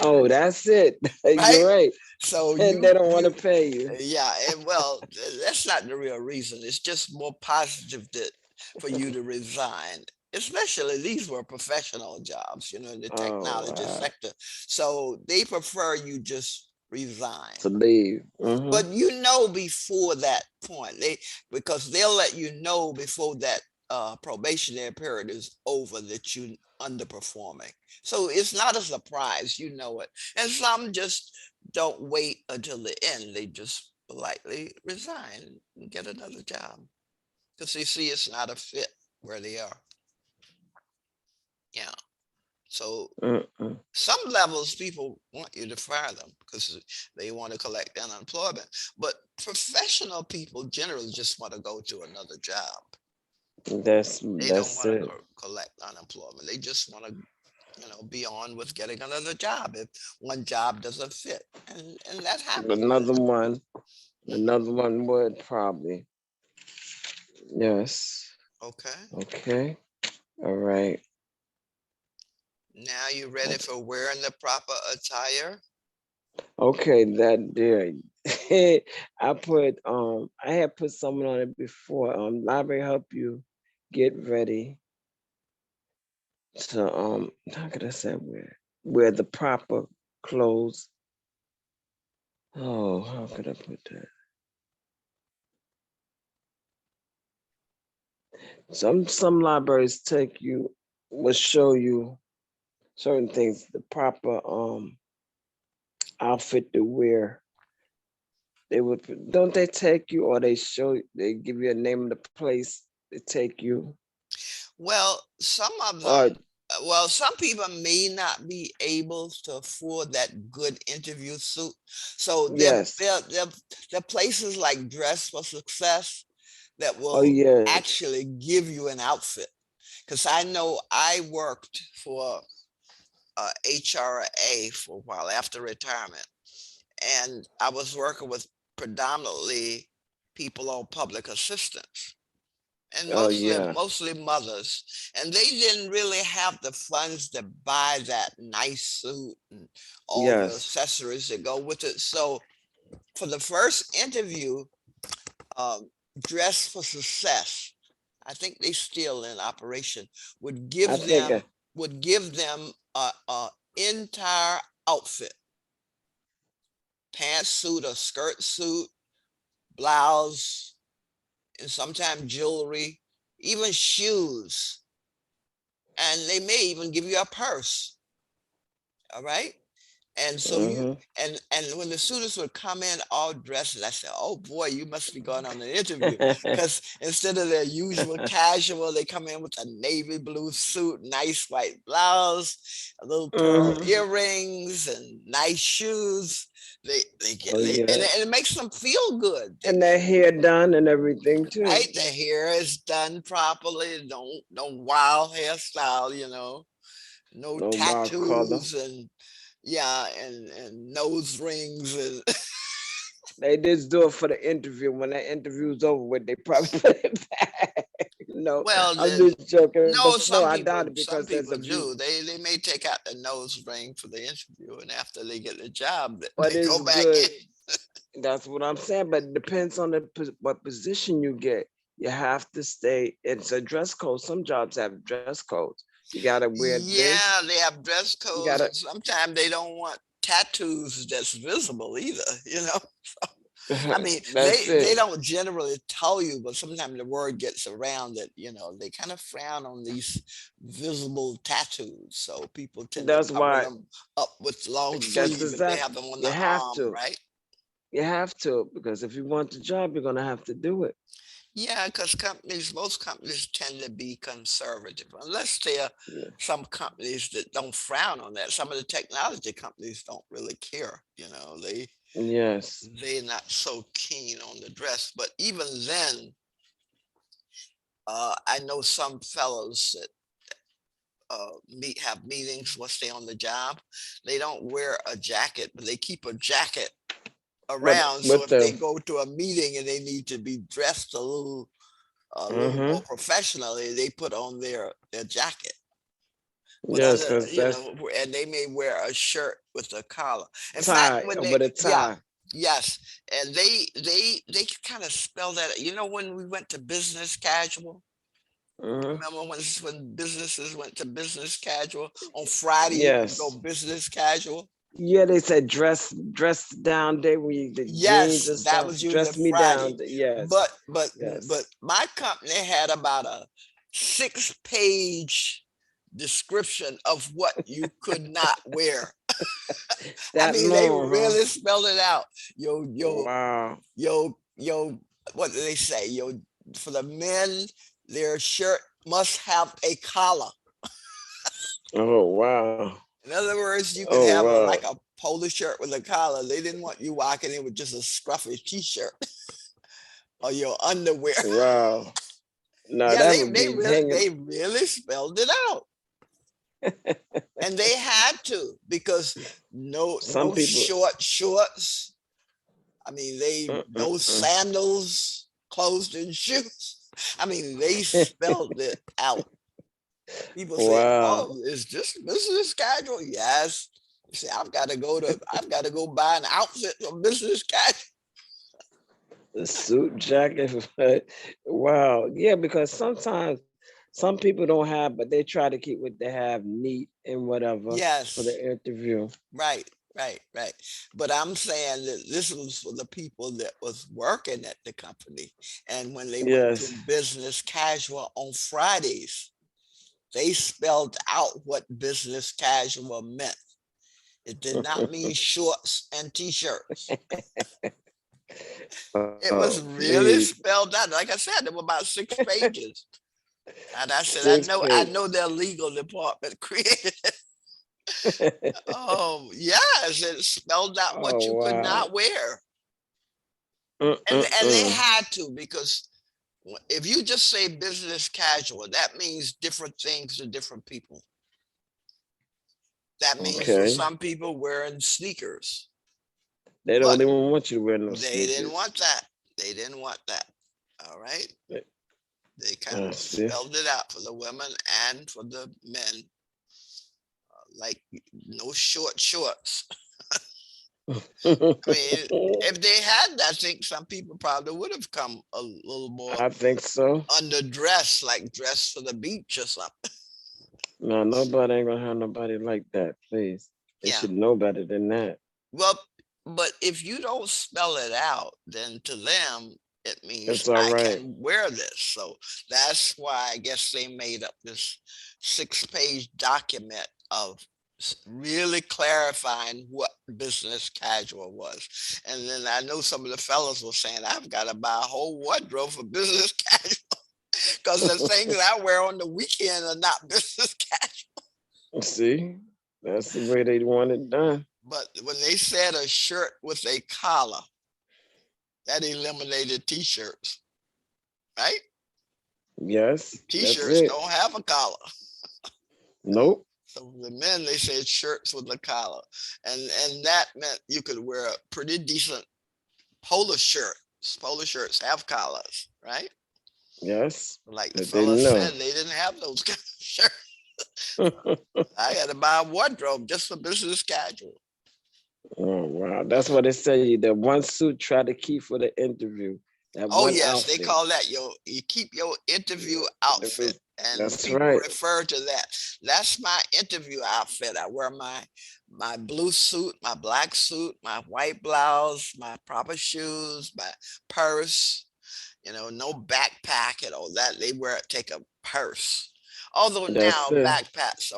Oh, that's it. right? You're right. So And they don't want to pay you. yeah, and well, that's not the real reason. It's just more positive that for you to resign. Especially these were professional jobs, in the Oh, technology wow. sector. So they prefer you just resign. To leave. But Mm-hmm. before that point, because they'll let you know before that probationary period is over that you underperforming. So it's not a surprise, you know it. And some just don't wait until the end. They just politely resign and get another job because they see it's not a fit where they are. Yeah. So Mm-mm. some levels people want you to fire them because they want to collect unemployment, but professional people generally just want to go to another job. They don't That's want to it. collect unemployment. They just want to be on with getting another job if one job doesn't fit, and that happens. Another one. Mhm. Another one would probably. Yes. Okay, Okay. All right. now you ready for wearing the proper attire? Okay, that there. I had put someone on it before. Library help you get ready to how could I say wear the proper clothes. Oh, how could I put that? Some libraries will show you certain things, the proper outfit to wear. They would don't they take you or they give you a name of the place they take you? Well, some of Or them, some people may not be able to afford that good interview suit. So yes. there are places like Dress for Success that Oh will yes. actually give you an outfit. Because I know I worked for HRA for a while after retirement, and I was working with predominantly people on public assistance and Oh yeah. mostly mothers, and they didn't really have the funds to buy that nice suit and all the Yes. accessories that go with it. So for the first interview, um, Dress for Success, I think they still in operation, would I give think them a entire outfit: pantsuit, a skirt suit, blouse, and sometimes jewelry, even shoes, and they may even give you a purse. All right. And so Mm-hmm. and when the students would come in all dressed, I said, "Oh boy, you must be going on an interview." Because instead of their usual casual, they come in with a navy blue suit, nice white blouse, a little pearl Mm-hmm. earrings, and nice shoes. They get Oh and yeah. it makes them feel good. And their hair done and everything too. Right, the hair is done properly. No wild hairstyle, no No wild color. tattoos and yeah, and nose rings and They just do it for the interview. When that interview's over with, they probably put it back. No, well, I'm then just joking. But no, no, I doubt it because some there's a people view. do. They may take out the nose ring for the interview, and after they get the job, What they is go back in. good? That's what I'm saying. But it depends on what position you get. You have to stay. It's a dress code. Some jobs have dress codes. You gotta wear this. Yeah, they have dress You codes, gotta. and sometimes they don't want tattoos that's visible either. I mean, That's they it. don't generally tell you, but sometimes the word gets around that, they kind of frown on these visible tattoos. So people tend to That's cover why. them up with long That's sleeve if they exact. have them on You the have arm, to. right? You have to because if you want the job, you're gonna have to do it. Yeah, because most companies tend to be conservative, unless there are Yeah. some companies that don't frown on that. Some of the technology companies don't really care, Yes. they're not so keen on the dress. But even then, I know some fellows that have meetings once they on the job. They don't wear a jacket, but they keep a jacket around. So With if they the. go to a meeting and they need to be dressed a little more Mm-hmm. professionally, they put on their jacket. But Yes, other, because that's and they may wear a shirt with a collar. In fact, tie when they, with a yeah, tie. yes, and they kind of spell that. When we went to business casual. Mm-hmm. Remember when businesses went to business casual on Friday, you could go Yes. business casual. Yeah, they said dress down day when you the jeans Yes, and that stuff. was usually Dress me Friday. down. Yes. But Yes. my company had about a 6-page description of what you could not wear. I That mean, they long, huh? really spelled it out. Yo, yo, Wow. yo, what do they say? For the men, their shirt must have a collar. Oh wow. In other words, you could Oh have wow. like a polo shirt with a collar. They didn't want you walking in with just a scruffy t-shirt or your underwear. Wow. No, Yeah, that would be hanging. they really spelled it out. And they had to, because Some no people. short shorts. I mean, no Mm-mm-mm. sandals, closed in shoes. I mean, they spelled it out. People say, Wow. "Oh, is this business casual?" Yes. You say, I've got to go buy an outfit for business casual. The suit jacket. Wow. Yeah, because sometimes some people don't have, but they try to keep what they have neat and whatever for Yes. the interview. Right, right. But I'm saying that this was for the people that was working at the company. And when they went to Yes. business casual on Fridays, they spelled out what business casual meant. It did not mean shorts and t-shirts. It Oh, was really please. spelled out. Like I said, there were about 6 pages. And I said, Six I feet. know their legal department created it. Oh, yes, it spelled out Oh what you could wow. not wear. And they Mm-mm-mm. had to, because if you just say business casual, that means different things to different people. That means for Okay. some people wearing sneakers, They but don't even want you to wear no they didn't sneakers. want that. They didn't want that. All right. They kind of See. spelled it out for the women and for the men, like no short shorts. I mean, if they had, I think some people probably would have come a little more I think so. underdressed, like dressed for the beach or something. No, nobody ain't gonna have nobody like that, please. They Yeah. should know better than that. Well, but if you don't spell it out, then to them, it means It's all I right. can wear this. So that's why I guess they made up this 6-page document of really clarifying what business casual was. And then I know some of the fellas were saying, I've got to buy a whole wardrobe for business casual because the things I wear on the weekend are not business casual. See, that's the way they want it done. But when they said a shirt with a collar, that eliminated t-shirts, right? Yes, that's T-shirts it. don't have a collar. Nope. So the men, they said shirts with a collar. And that meant you could wear a pretty decent polo shirt. Polo shirts have collars, right? Yes, Like the but they fella know. said, they didn't have those kind of shirts. I had to buy a wardrobe just for business casual. Oh wow, that's what they say. That one suit try to keep for the interview. That Oh one yes, they outfit. call that you keep your interview outfit, and That's people right. refer to that. That's my interview outfit. I wear my blue suit, my black suit, my white blouse, my proper shoes, my purse. No backpack and all that. They take a purse. Although That's now it. backpacks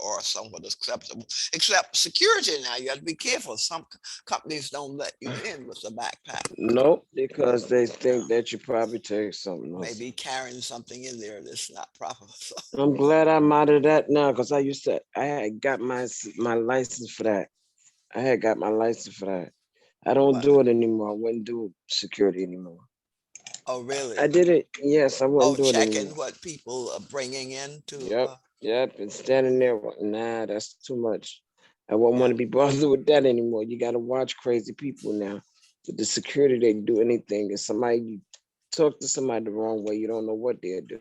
are somewhat acceptable, except security now. You have to be careful. Some companies don't let you in with a backpack. Nope, because they think Now, that you probably take something else. maybe carrying something in there that's not proper. So, I'm glad I'm out of that now because I had got my license for that. I had got my license for that. I don't but do it anymore. I wouldn't do security anymore. oh I really? did it. Yes, I Oh, wouldn't do it checking anymore. what people are bringing in to. Yep, yep. And standing there, nah, that's too much. I wouldn't Yeah, want to be bothered with that anymore. You got to watch crazy people now. With the security, they do anything. If somebody you talk to somebody the wrong way, you don't know what they'll do.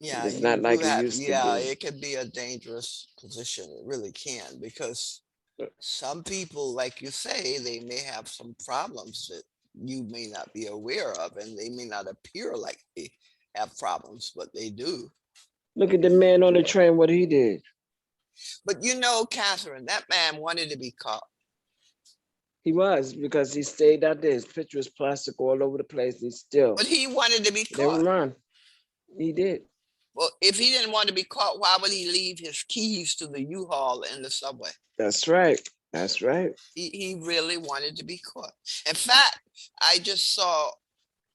yeah, It's you not do like it have. used to Yeah, be. it can be a dangerous position. It really can because some people, like you say, they may have some problems that you may not be aware of, and they may not appear like they have problems, but they do. Look at the man on the train, what he did. But Catherine, that man wanted to be caught. He was because he stayed out there. His picture was plastic all over the place. He still But he wanted to be never caught. mind. He did. Well, if he didn't want to be caught, why would he leave his keys to the U-Haul in the subway? That's right. That's right. He really wanted to be caught. In fact, I just saw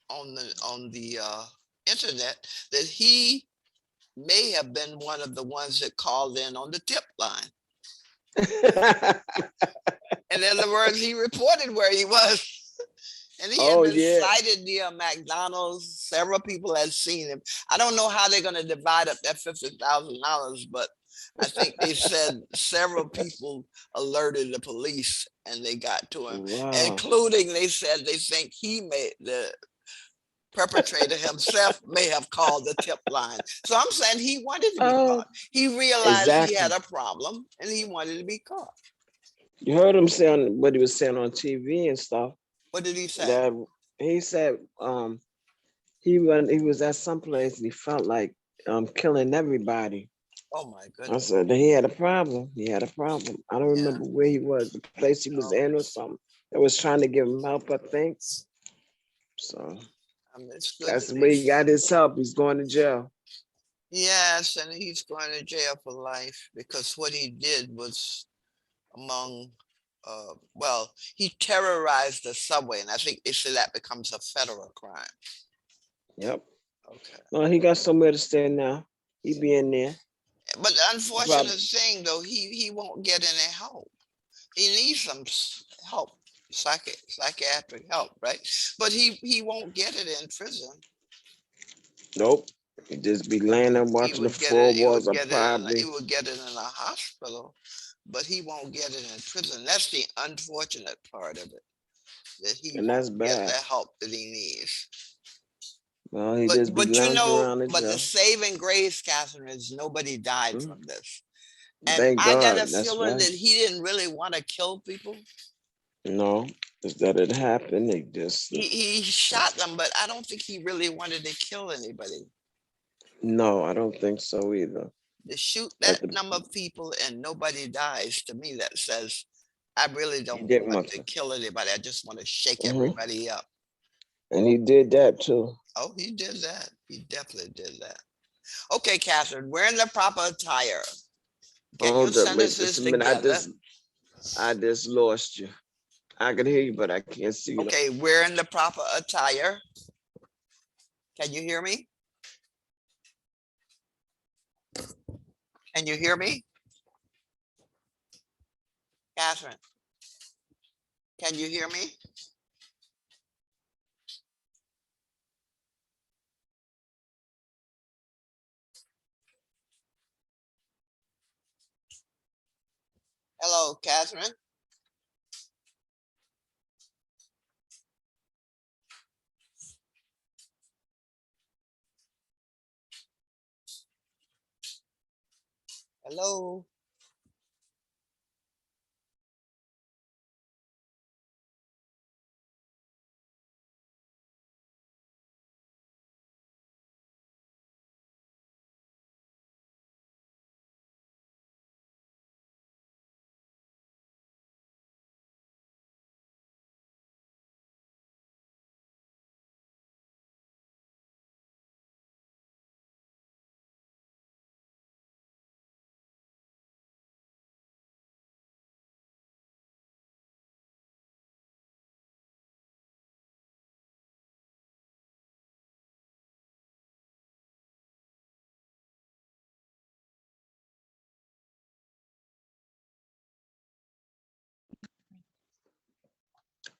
on the internet that he may have been one of the ones that called in on the tip line. In other words, he reported where he was. And he had Oh been yeah. sighted near McDonald's. Several people had seen him. I don't know how they're going to divide up that $50,000, but I think they said several people alerted the police and they got to him, Wow. including they said they think the perpetrator himself may have called the tip line. So I'm saying he wanted to be Oh, caught. He realized he had exactly. a problem and he wanted to be caught. You heard him say on what he was saying on TV and stuff. What did he say? That he said he was at some place and he felt like killing everybody. Oh my I goodness. said that he had a problem. He had a problem. I don't Yeah. remember where he was, the place he was Oh, in or something. That was trying to give him help, I think. So I mean, it's good that's that the they. way he got his help. He's going to jail. Yes, and he's going to jail for life because what he did was among, well, he terrorized the subway, and I think they say that becomes a federal crime. Yep. Okay. Well, he got somewhere to stay now. He be in there. But the Probably. unfortunate thing, though, he won't get any help. He needs some help, psychiatric help, right? But he won't get it in prison. Nope. He just be laying there He watching the would get four it. He walls would of get it. He probably. would get it in a hospital, but he won't get it in prison. That's the unfortunate part of it. That he And that's won't get the bad. help that he needs. Well, he But just be but lounging around the but the jail. saving grace, Catherine, is nobody died Mhm. from this. And Thank I got a God. That's feeling right. that he didn't really want to kill people. No, is that it happened. They just He shot them, but I don't think he really wanted to kill anybody. no, I don't think so either. To shoot At that the number of people and nobody dies, to me, that says I really he don't didn't want want to to. kill anybody. I just want to shake Hmm. everybody up. And he did that too. Oh, he did that. He definitely did that. Okay, Catherine, wearing the proper attire Can your Hold up, wait just sentences a minute. together? I just lost you. I can hear you, but I can't see you. Okay, wearing the proper attire. Can you hear me? Can you hear me? Catherine, can you hear me? Hello, Catherine. Hello.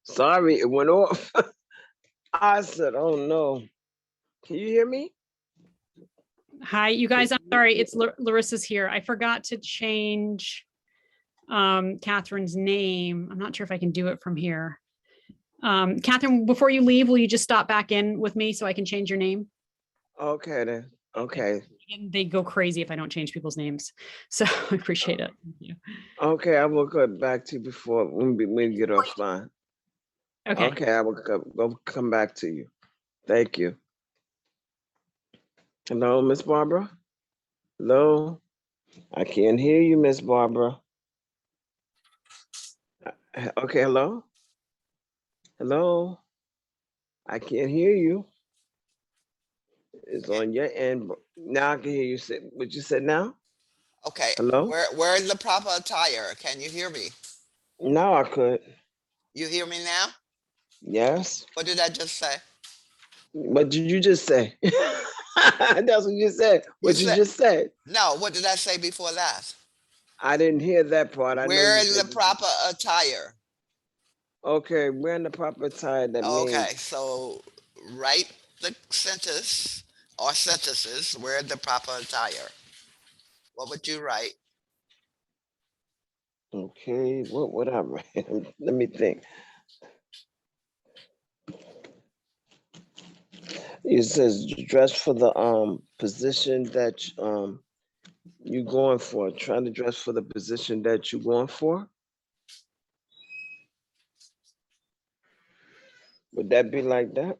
Sorry, it went off. I said, oh no. Can you hear me? Hi, you guys. I'm sorry. It's Larissa's here. I forgot to change Catherine's name. I'm not sure if I can do it from here. Catherine, before you leave, will you just stop back in with me so I can change your name? Okay then. Okay. They go crazy if I don't change people's names. So I appreciate it. Thank you. Okay, I will get back to you before when we get offline. Okay. Okay, I will come back to you. Thank you. Hello, Miss Barbara? Hello? I can't hear you, Miss Barbara. Okay, hello? Hello? I can't hear you. It's on your end. Now I can hear you say what you said now. Okay, Hello? wearing the proper attire. Can you hear me? Now I could. You hear me now? Yes. What did I just say? What did you just say? That's what you said. What you said- just said. No, what did I say before that? I didn't hear that part. I know you Wearing said the proper attire. okay, wearing the proper attire. That Okay, means so write the sentence or sentences wearing the proper attire. What would you write? okay. What would I write? Let me think. It says dress for the position that you going for. Trying to dress for the position that you going for. Would that be like that?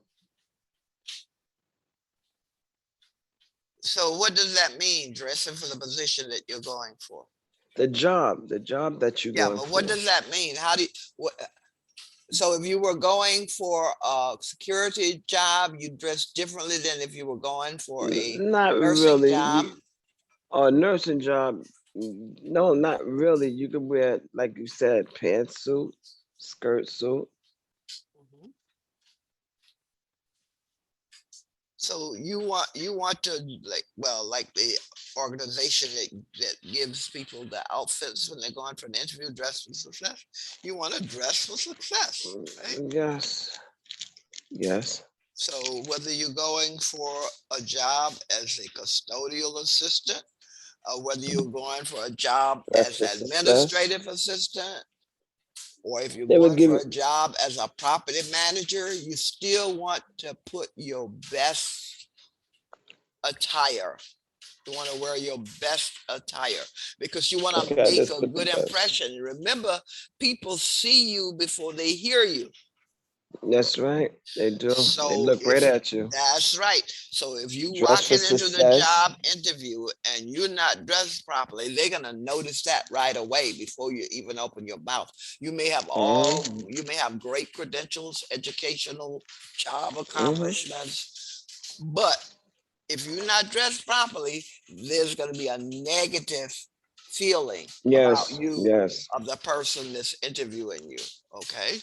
So what does that mean, dressing for the position that you're going for? The job that you're Yeah, going but for. what does that mean? How do you, what, so if you were going for a security job, you dress differently than if you were going for a Not nursing really. job? A nursing job, no, not really. You could wear, like you said, pantsuit, skirt suit. Mhm. So you want to like the organization that gives people the outfits when they're going for an interview, dress for success. You want to dress for success, right? Yes, yes. So whether you're going for a job as a custodial assistant, or whether you're going for a job Dress as for an success. administrative assistant, or if you're They would going give for it. a job as a property manager, you still want to put your best attire. You want to wear your best attire because you want to Okay, I make just a put the good best. impression. Remember, people see you before they hear you. That's right. They do. They So look right if at you. that's right. So if you Dress for walking into the success. job interview and you're not dressed properly, they're gonna notice that right away before you even open your mouth. You may have you may have great credentials, educational, job accomplishments, but if you're not dressed properly, there's gonna be a negative feeling about Yes, you, yes. of the person that's interviewing you. Okay.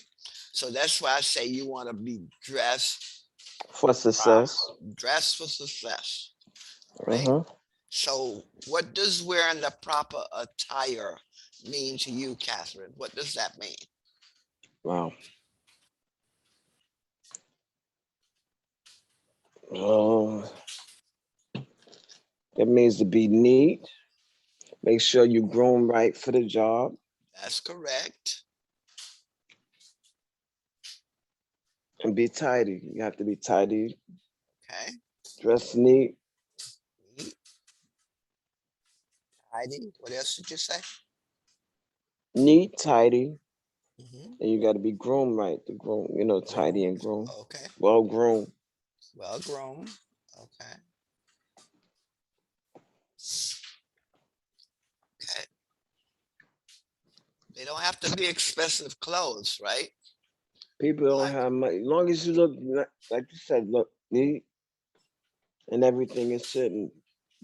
So that's why I say you want to be dressed, For success. dressed for success. Right. Mm-hmm. So what does wearing the proper attire mean to you, Catherine? What does that mean? Wow. Um, it means to be neat. Make sure you groom right for the job. That's correct. And be tidy. You have to be tidy. Okay. Dress neat. Neat, tidy. What else did you say? Neat, tidy. Mhm. And you got to be groomed right. The groom, tidy and groomed. Okay. Well groomed. Well grown. Okay. Okay. They don't have to be expensive clothes, right? People don't Like, have money. As long as you look, like you said, look neat and everything, it shouldn't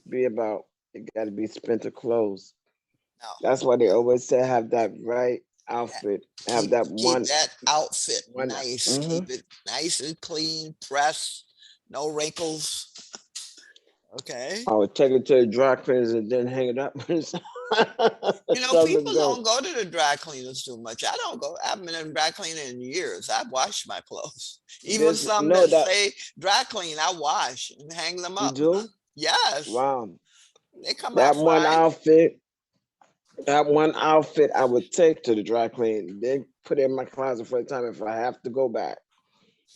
be about, it got to be spent of clothes. no. That's why they always say have that right outfit. Have that Keep one. that outfit one nice. mhm. Keep it nice and clean, pressed, no wrinkles. Okay. I would take it to the dry cleaners and then hang it up. You know, Tell them to people go. don't go to the dry cleaners too much. I don't go. I haven't been in dry cleaner in years. I wash my clothes. Even There's some no that that say dry clean, I wash and hang them you up. do. Yes, Wow, they come out that one fine. outfit. That one outfit I would take to the dry clean. Then put it in my closet for the time if I have to go back.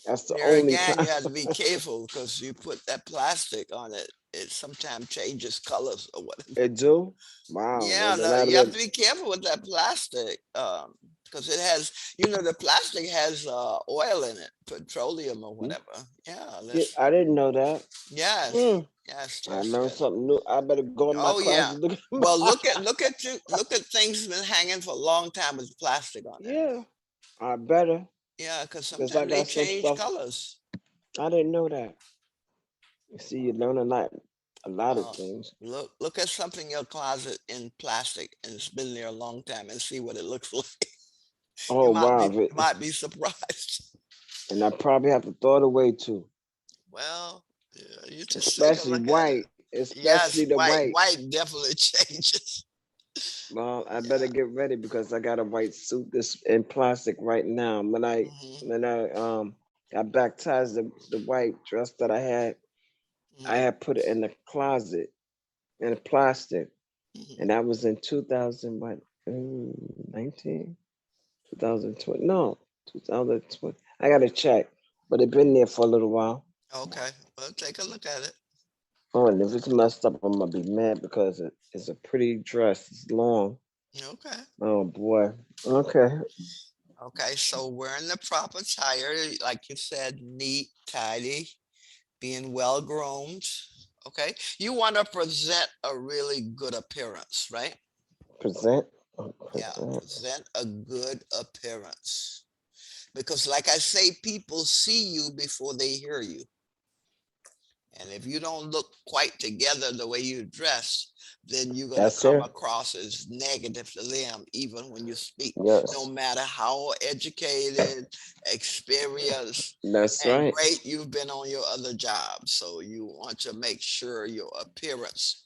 That's the There only again, time. you have to be careful because you put that plastic on it. It sometimes changes colors or whatever. It do. Wow. Yeah, Well, then no, I you have would. to be careful with that plastic, because it has, the plastic has oil in it, petroleum or whatever. Yeah, I didn't know that. yes, Hmm. yes, I yes, learned yes. something new. I better go in my Oh yeah. closet. Look at Well, look at things been hanging for a long time with plastic on it. Yeah, I better. Yeah, because Because I sometimes they got some change stuff. colors. I didn't know that. You see, you learn a lot of Uh, things. look at something in your closet in plastic and it's been there a long time and see what it looks like. Oh wow. You might be surprised. And I probably have to throw it away too. Well, yeah, you just take a Especially look at it. white. Especially Yes, the white. white definitely changes. Well, I Yeah. better get ready because I got a white suit that's in plastic right now. Mhm, When I got baptized, the white dress that I mhm, had put it in the closet in plastic. mhm. And that was in 2000, what, 19? 2020? No, 2020. I got to check, but it been there for a little while. Okay, well, take a look at it. Oh, and if it's messed up, I'm gonna be mad because it's a pretty dress. It's long. Okay. Oh boy. Okay. Okay, so wearing the proper attire, like you said, neat, tidy, being well groomed. Okay, you want to present a really good appearance, right? Present. Yeah, Present. present a good appearance. Because, like I say, people see you before they hear you. And if you don't look quite together the way you dress, then you're going to That's come it. across as negative to them, even when you speak, no Yes. matter how educated, experienced, That's and right. great you've been on your other jobs. So you want to make sure your appearance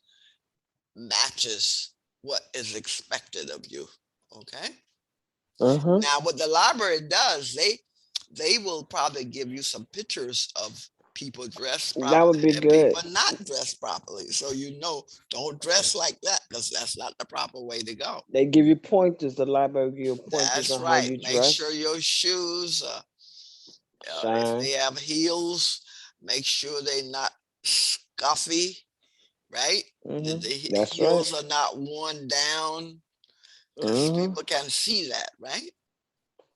matches what is expected of you. Okay. Mm-hmm. Now, what the library does, they will probably give you some pictures of people dressed That properly would be and good. people not dressed properly. So don't dress like that because that's not the proper way to go. They give you pointers. The library give you pointers That's on how right. you Make sure dress. your shoes, if Shine. they have heels, make sure they're not scuffy, right? That Mm-hmm. the That's right. heels are not worn down because Mm-hmm. people can see that, right?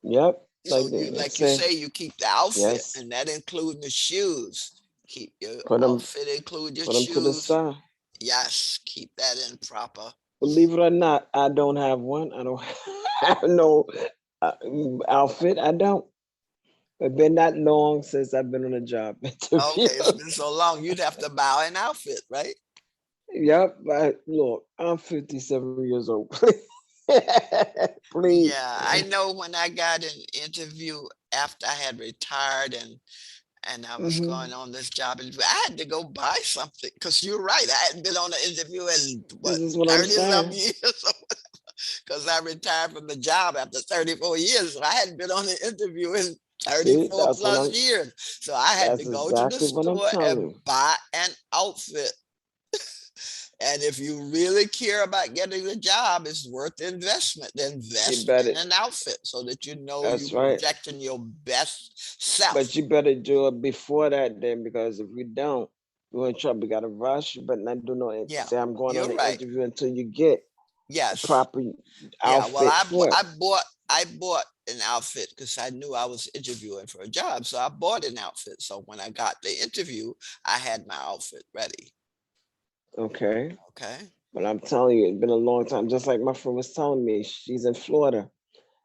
Yep. So They like you say, say, you keep the outfit, yes. and that includes the shoes. Keep your Put them outfit, include your put them to the shoes. side. Yes, keep that in proper. Believe it or not, I don't have one. I don't have no uh, outfit. I don't. It's been that long since I've been on a job interview. Okay, it's been so long, you'd have to buy an outfit, right? Yep, look, I'm 57 years old. Please. Yeah, I know when I got an interview after I had retired and I was Hmm. going on this job interview, I had to go buy something because you're right. I hadn't been on an interview in what This is what I'm 30 some saying. years because I retired from the job after 34 years. So I hadn't been on an interview in See, 34 plus years. So I had to that's go to the exactly what I'm store telling and you. buy an outfit. And if you really care about getting the job, it's worth the investment. You Invest better, in an outfit so that you know you're that's right. projecting your best self. But you better do it before that then, because if you don't, you're in trouble. You gotta rush. You better not do no Yeah, say I'm going on you're the right. interview until you get a Yes. proper Yeah. Well, outfit for it. I bought an outfit because I knew I was interviewing for a job. So I bought an outfit. So when I got the interview, I had my outfit ready. Okay. Okay. But I'm telling you, it's been a long time. Just like my friend was telling me, she's in Florida.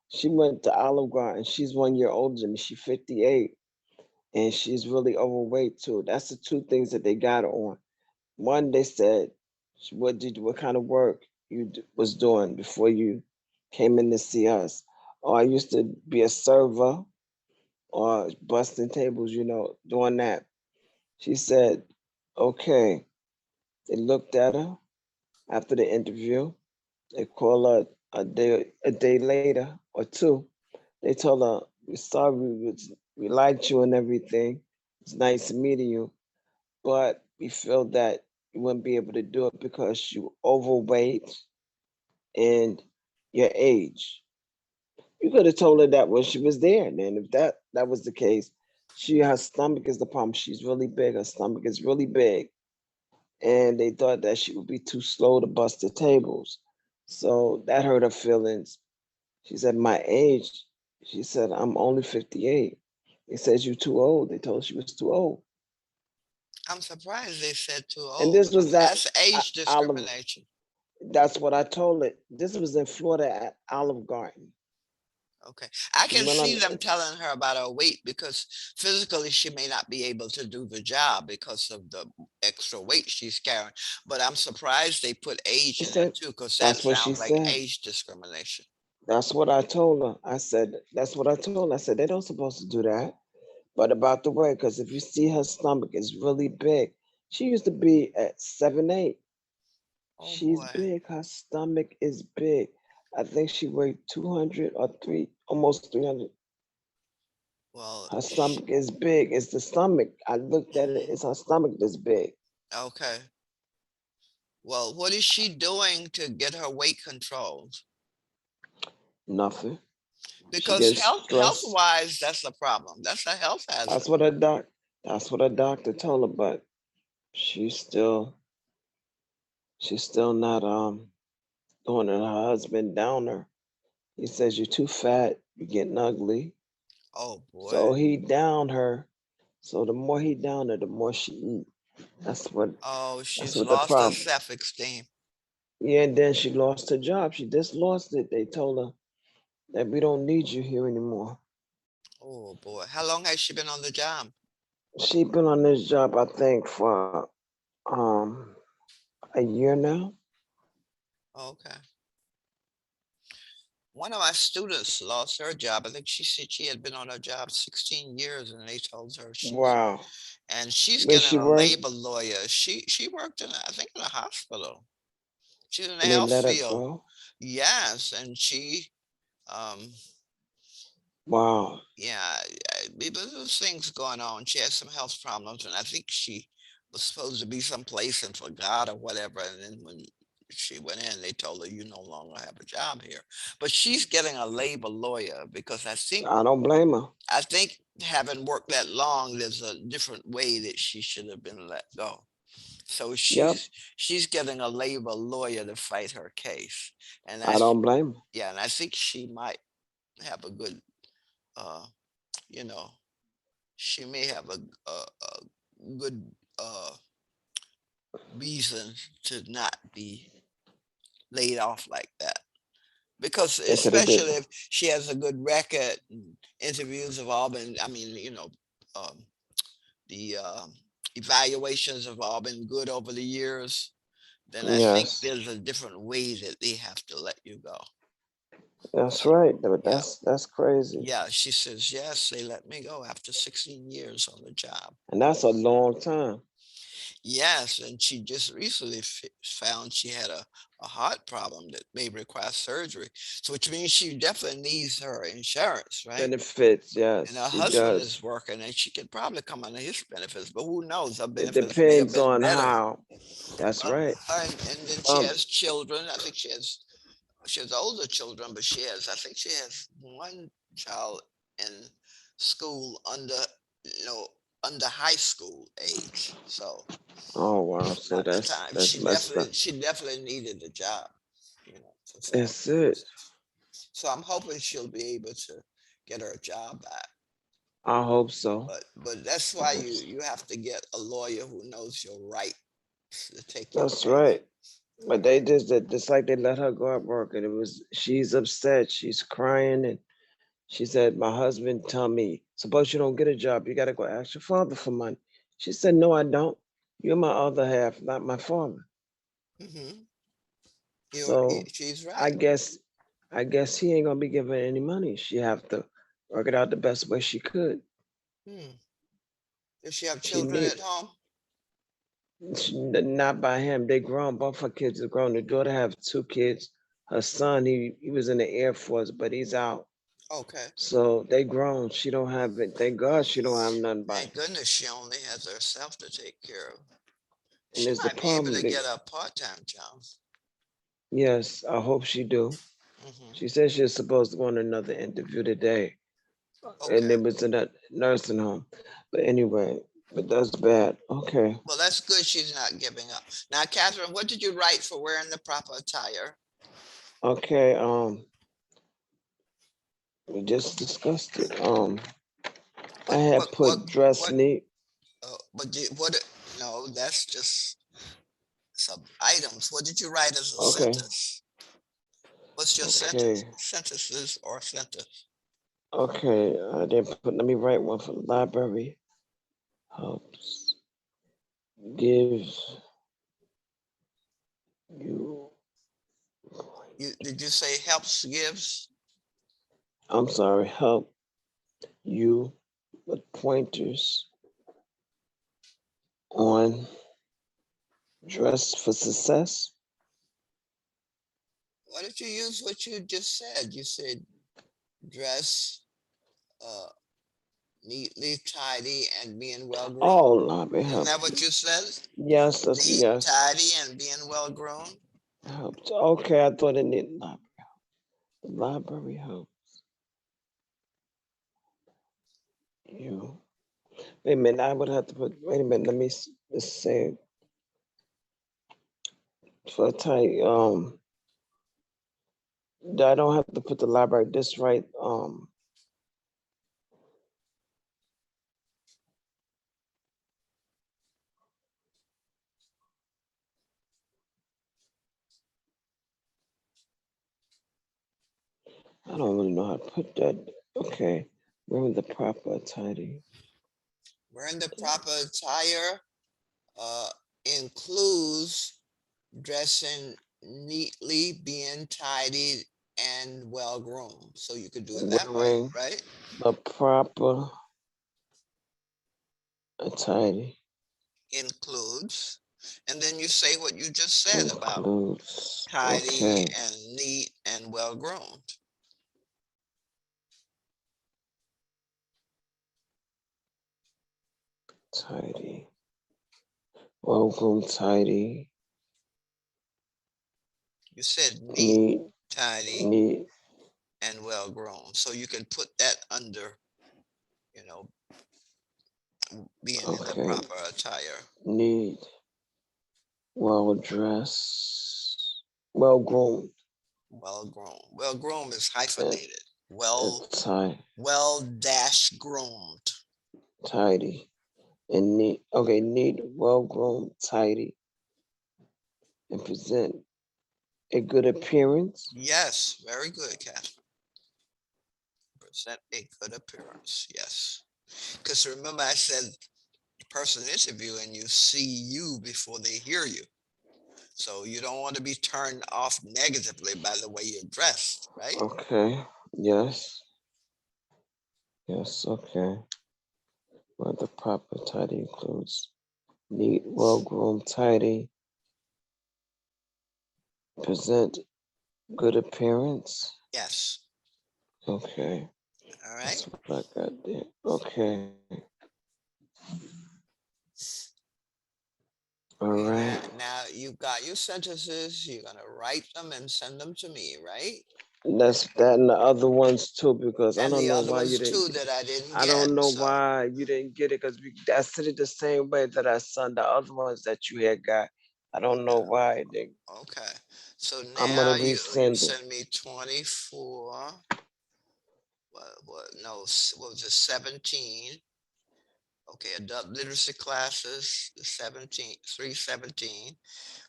She went to Olive Garden. She's 1 year older than me. She's 58. And she's really overweight too. That's the two things that they got her on. One, they said, what kind of work you was doing before you came in to see us? Oh, I used to be a server or busting tables, doing that. She said, okay. They looked at her after the interview. They called her a day later or two. They told her, we're sorry, we liked you and everything. It's nice meeting you, but we feel that you wouldn't be able to do it because you overweight and your age. You could have told her that when she was there. And then if that was the case, her stomach is the problem. She's really big. Her stomach is really big. And they thought that she would be too slow to bust the tables. So that hurt her feelings. She said, my age, she said, I'm only 58. They said, you too old. They told her she was too old. I'm surprised they said too And old. this was That's age Olive. discrimination. That's what I told her. This was in Florida at Olive Garden. Okay. I She can went see on. them telling her about her weight because physically she may not be able to do the job because of the extra weight she's carrying. But I'm surprised they put age She in there said, too, because that that's what she sounds like said. age discrimination. That's what I told her. I said, that's what I told her. I said, they don't supposed to do that. But about the weight, because if you see her stomach is really big. She used to be at 7'8". Oh She's boy. big. Her stomach is big. I think she weighed 200 or almost 300. Well, Her stomach is big. It's the stomach. I looked at it. It's her stomach that's big. okay. Well, what is she doing to get her weight controlled? Nothing. She Because gets health stressed. wise, that's a problem. That's a health hazard. That's what her doc. That's what her doctor told her. But she's still, she's still not doing it. Her husband down her. He says you're too fat. You're getting ugly. Oh boy. So he downed her. So the more he downed her, the more she eat. That's what. Oh, That's she's what the lost her problem. self-esteem. Yeah, and then she lost her job. She just lost it. They told her that we don't need you here anymore. Oh boy. How long has she been on the job? She been on this job, I think, for um a year now. Okay. One of my students lost her job. I think she said she had been on her job 16 years and they told her Wow. she's Where getting she a work? labor lawyer. She worked in I think in a hospital. She's in the And they health let her field. go. Yes, and she um Wow. yeah, there's things going on. She had some health problems and I think she was supposed to be someplace and forgot or whatever. And then when she went in, they told her you no longer have a job here. But she's getting a labor lawyer because I don't blame her. I think having worked that long, there's a different way that she should have been let go. So Yep. she's getting a labor lawyer to fight her case, and I don't blame her. yeah, and I think she might have a good, uh, you know, she may have a good uh, reason to not be laid off like that. Because Into the good. especially if she has a good record, and interviews have all been, I mean, um, the evaluations have all been good over the years. then I think Yes, there's a different way that they have to let you go. that's right. But Yeah. that's crazy. Yeah, she says, yes, they let me go after 16 years on the job. And that's a long time. Yes, and she just recently found she had a heart problem that may require surgery. So which means she definitely needs her insurance, right? Benefits, And yes, her she husband does. is working and she could probably come under his benefits, but who knows? Her It benefits may have depends been on better. how. That's right. And then she Um, has children. I think she has older children, but I think she has one child in school you know, under high school age. So oh wow. So at the time, that's messed up. she definitely needed a job, for family That's it. purposes. So I'm hoping she'll be able to get her job back. I hope so. But that's I why hope so. you have to get a lawyer who knows your right to take your That's case. right. But they just like they let her go at work, and it was she's upset. She's crying, and she said, "My husband tell me, suppose you don't get a job, you got to go ask your father for money." She said, "No, I don't. You're my other half, not my father." Hmm. So She's I right. guess I guess he ain't gonna be giving her any money. She have to work it out the best way she could. Hmm. Does she have She children need at home? not by him. They grown. Both her kids are grown. The daughter have two kids. Her son, he was in the Air Force, but he's out. Okay. So they grown. She don't have it. Thank God she don't have nothing by Thank him. goodness she only has herself to take care of. And She there's the might be able problem. to get a part-time job. Yes, I hope she do. Hmm. She said she was supposed to go on another interview today, and Okay. it was in a nursing home. But anyway, but that's bad. Okay. Well, that's good she's not giving up. Now, Catherine, what did you write for wearing the proper attire? Okay. We just discussed it. I had put dress What, neat. no, that's just some items. What did you write as a Okay. sentence? What's your sentence? Okay. Sentences or sentence? Okay. I didn't put. Let me write one for the library. Helps give you. Did you say helps gives? I'm sorry. Help you with pointers on dress for success. Why did you use what you just said? You said dress uh, neatly, tidy, and being well grown. Oh, library Isn't that helps what you. you said? Yes, that's Neat, yes. tidy, and being well grown. Helps. Okay, I thought it needed library. The library helps you. Wait a minute, I would have to put. Wait a minute, let me just say for tight. I don't have to put the library. This right. I don't really know how to put that. Okay, wearing the proper tidy. Wearing the proper attire uh, includes dressing neatly, being tidy, and well groomed. So you could do it that way, Wearing right? the proper tidy Includes. And then you say what you just said about includes. tidy Okay, and neat and well groomed. tidy. Welcome, tidy. You said neat, Neat, tidy, neat. and well grown. So you can put that under, you know, being in the Okay, proper attire. neat. Well dressed. Well groomed. Well grown. Well groomed is And, hyphenated. and Well dash groomed. tidy. And neat. Okay, neat, well groomed, tidy, and present a good appearance. Yes, very good, Catherine. Present a good appearance. Yes. Because remember, I said the person interviewing you see you before they hear you. So you don't want to be turned off negatively by the way you're dressed, right? Okay. Yes. Yes. Okay. Well, the proper tidy includes neat, well-groomed, tidy, present good appearance. Yes. Okay. All right. That's what I got there. Okay. All right. Now you've got your sentences. You're gonna write them and send them to me, right? That's that and the other ones too, because I And don't the know other why you ones didn't. too that I didn't I get. don't know So why you didn't get it because I said it the same way that I sent the other ones that you had got. I don't know why it didn't. okay. So I'm gonna now you resend it. send me 24. What? No, what was it? 17. Okay, adult literacy classes, the 17, 317.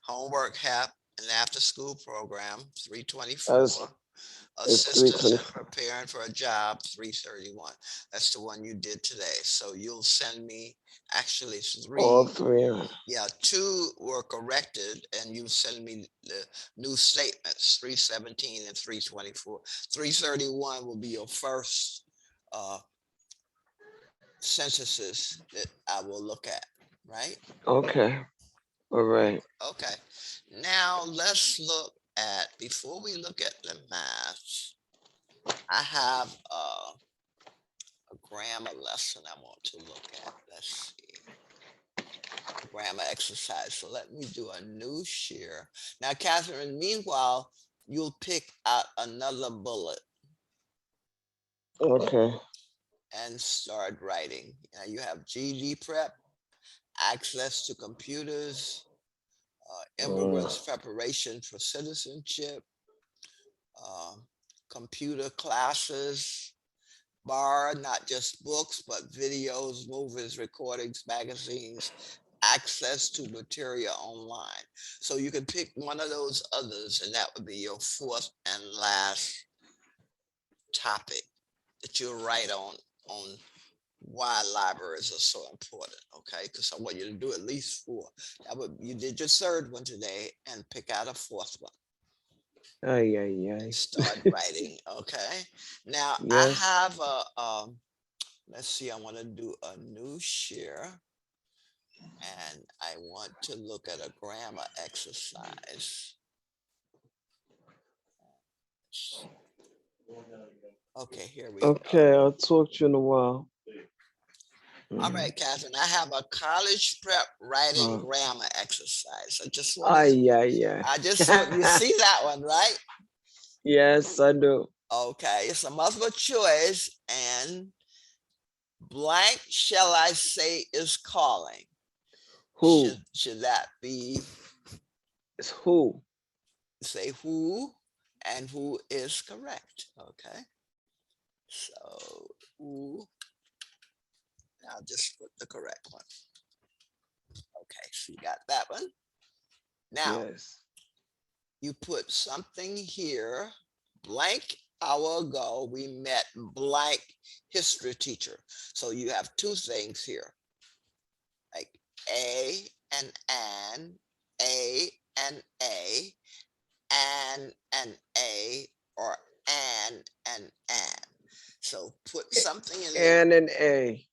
Homework help and after school program, 324. It's Assistance in 3:24. preparing for a job, 331. That's the one you did today. So you'll send me actually All 3. three. Yeah, 2 were corrected, and you send me the new statements, 317 and 324. 331 will be your first sentences that I will look at, right? Okay. All right. Okay. Now let's look at, before we look at the math, I have a grammar lesson I want to look at. Let's see. Grammar exercise. So let me do a new share. Now, Catherine, meanwhile, you'll pick out another bullet Okay. and start writing. Now you have GD prep, access to computers, immigrants preparation for citizenship, uh, computer classes, bar, not just books, but videos, movies, recordings, magazines, access to material online. So you can pick one of those others, and that would be your fourth and last topic that you'll write on why libraries are so important. Okay, because I want you to do at least 4. You did your third one today, and pick out a fourth one Ay, ay, ay. and start writing. Okay. Now I Yes. have let's see, I want to do a new share, and I want to look at a grammar exercise. Okay, here we go. Okay. I'll talk to you in a while. All right, Catherine, I have a college prep writing Oh. grammar exercise. I just want Ay, ay, ay. you see that one, right? Yes, I do. Okay, it's a multiple choice, and blank shall I say is calling. Who? Should that be, It's who? say who, and who is correct? Okay, so who, I'll just put the correct one. Okay, so you got that one. Now Yes. you put something here, blank hour ago we met blank history teacher. So you have 2 things here, like a and an, a and a, and a, or and. So put something in there. And an A.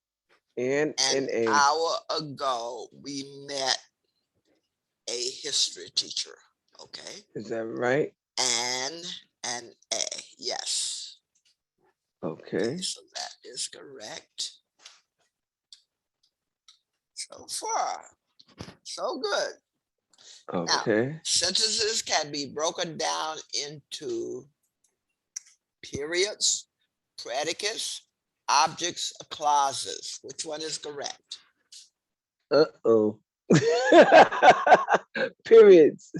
And An an A. hour ago we met a history teacher. Okay. Is that right? And a, yes. Okay. So that is correct. So far, so good. Now, Okay. sentences can be broken down into periods, predicates, objects, clauses. Which one is correct? Uh-oh. Periods.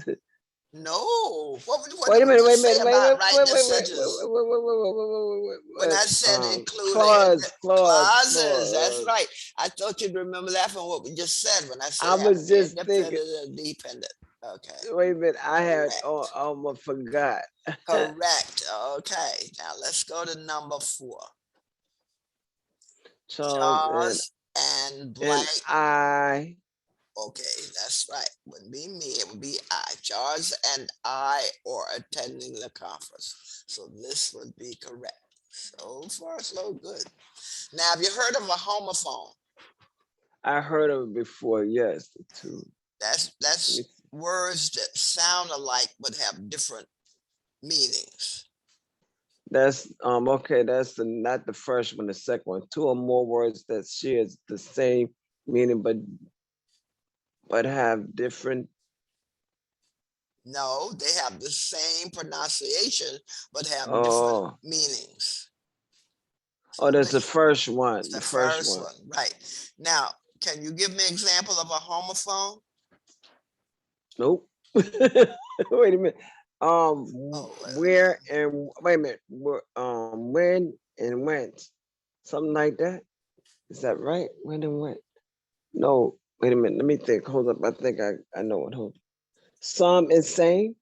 No. What Wait a did minute, you wait a say minute, about wait, writing wait, a wait, wait, sentence? wait, When I said include clause, clauses, that's clause. right. I thought you'd remember that from what we just said when I said I it have was to be just thinking, independent and dependent. Okay. wait a minute, I had, Correct. almost forgot. Correct. Okay. Now let's go to number 4. Charles Charles and and blank. I. Okay, that's right. Wouldn't be me, it would be I. Charles and I are attending the conference. So this would be correct. So far, so good. Now, have you heard of a homophone? I heard of it before. Yes, the two. That's words that sound alike but have different meanings. That's okay. That's not the first one. The second one. Two or more words that shares the same meaning, but have different. No, they have the same pronunciation but have different Oh, meanings. oh, that's the Wait, first one. the The first first one. one, right. Now, can you give me an example of a homophone? Nope. Wait a minute. Oh, wait a Where minute. and wait a minute. When and whence, something like that. Is that right? When and when? No. Wait a minute. Let me think. Hold up. I think I know it. Hold. Some is same.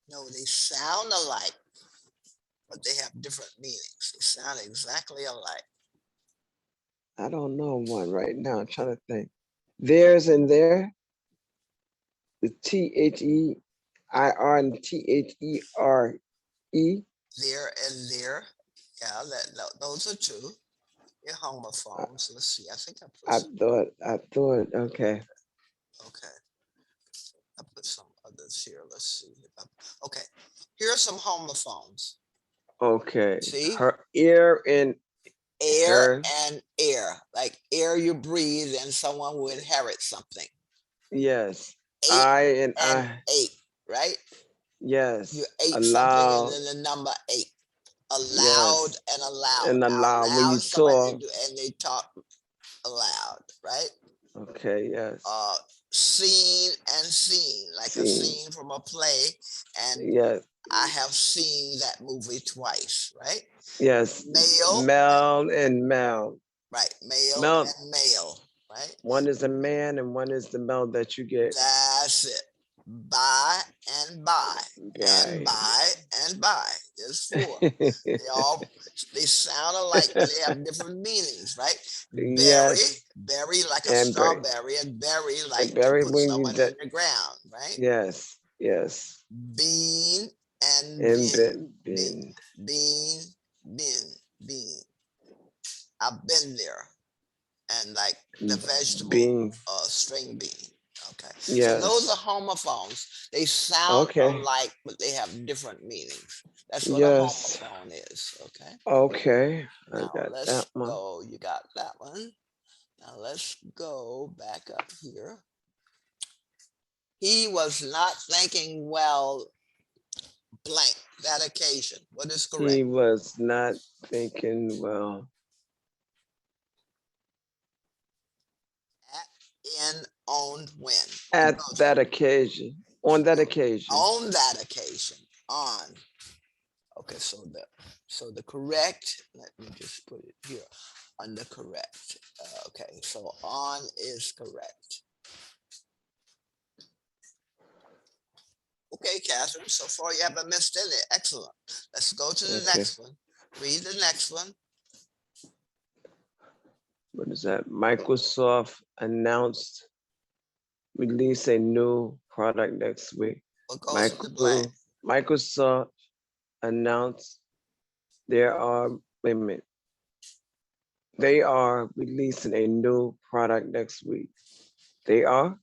No, they sound alike, but they have different meanings. They sound exactly alike. I don't know one right now. I'm trying to think. There's and there. The THEIR and THERE. There and there. Yeah, those are two. They're homophones. Let's see. I think I put I some. thought. Okay. Okay. I put some others here. Let's see. Okay. Here are some homophones. Okay. See? Her ear and Air her. and air. Like air you breathe and someone will inherit something. Yes. Eight I and and I. 8, right? Yes. You ate something and Allow. then the number 8. Allowed Yes. and allowed. And Now allow when allow you somebody to talk. do and they talk aloud, right? Okay. Yes. Seen and seen, like a Seen. scene from a play, and Yes. I have seen that movie twice, right? Yes. Male, Mel and Mel. right? Male Mel. and male, right? One is a man and one is the male that you get. That's it. By and by, and Right. by and by. There's 4. They sound alike, but they have different meanings, right? Berry, Yes. berry like a And Barry. strawberry, and bury And like to Barry put when you someone in the ground, right? yes. Yes. Bean and And bin, bin, been. bean, bin, bean. I've been there, and like the vegetable, Being. string bean. Okay, so those are Yes. homophones. They sound Okay. alike, but they have different meanings. That's what a Yes. homophone is. Okay. Okay. I Now got let's that one. go. You got that one. Now let's go back up here. He was not thinking well, blank, that occasion. What is correct? He was not thinking well. At, in, on, when. At that occasion. On that occasion. On that occasion. On. Okay, so the correct, let me just put it here, under correct. Okay, so on is correct. Okay, Catherine, so far you haven't missed any. Excellent. Let's go to the Okay. next one. Read the next one. What is that? Microsoft announced release a new product next week. What goes with the blank? Microsoft announced they are releasing a new product next week. They are?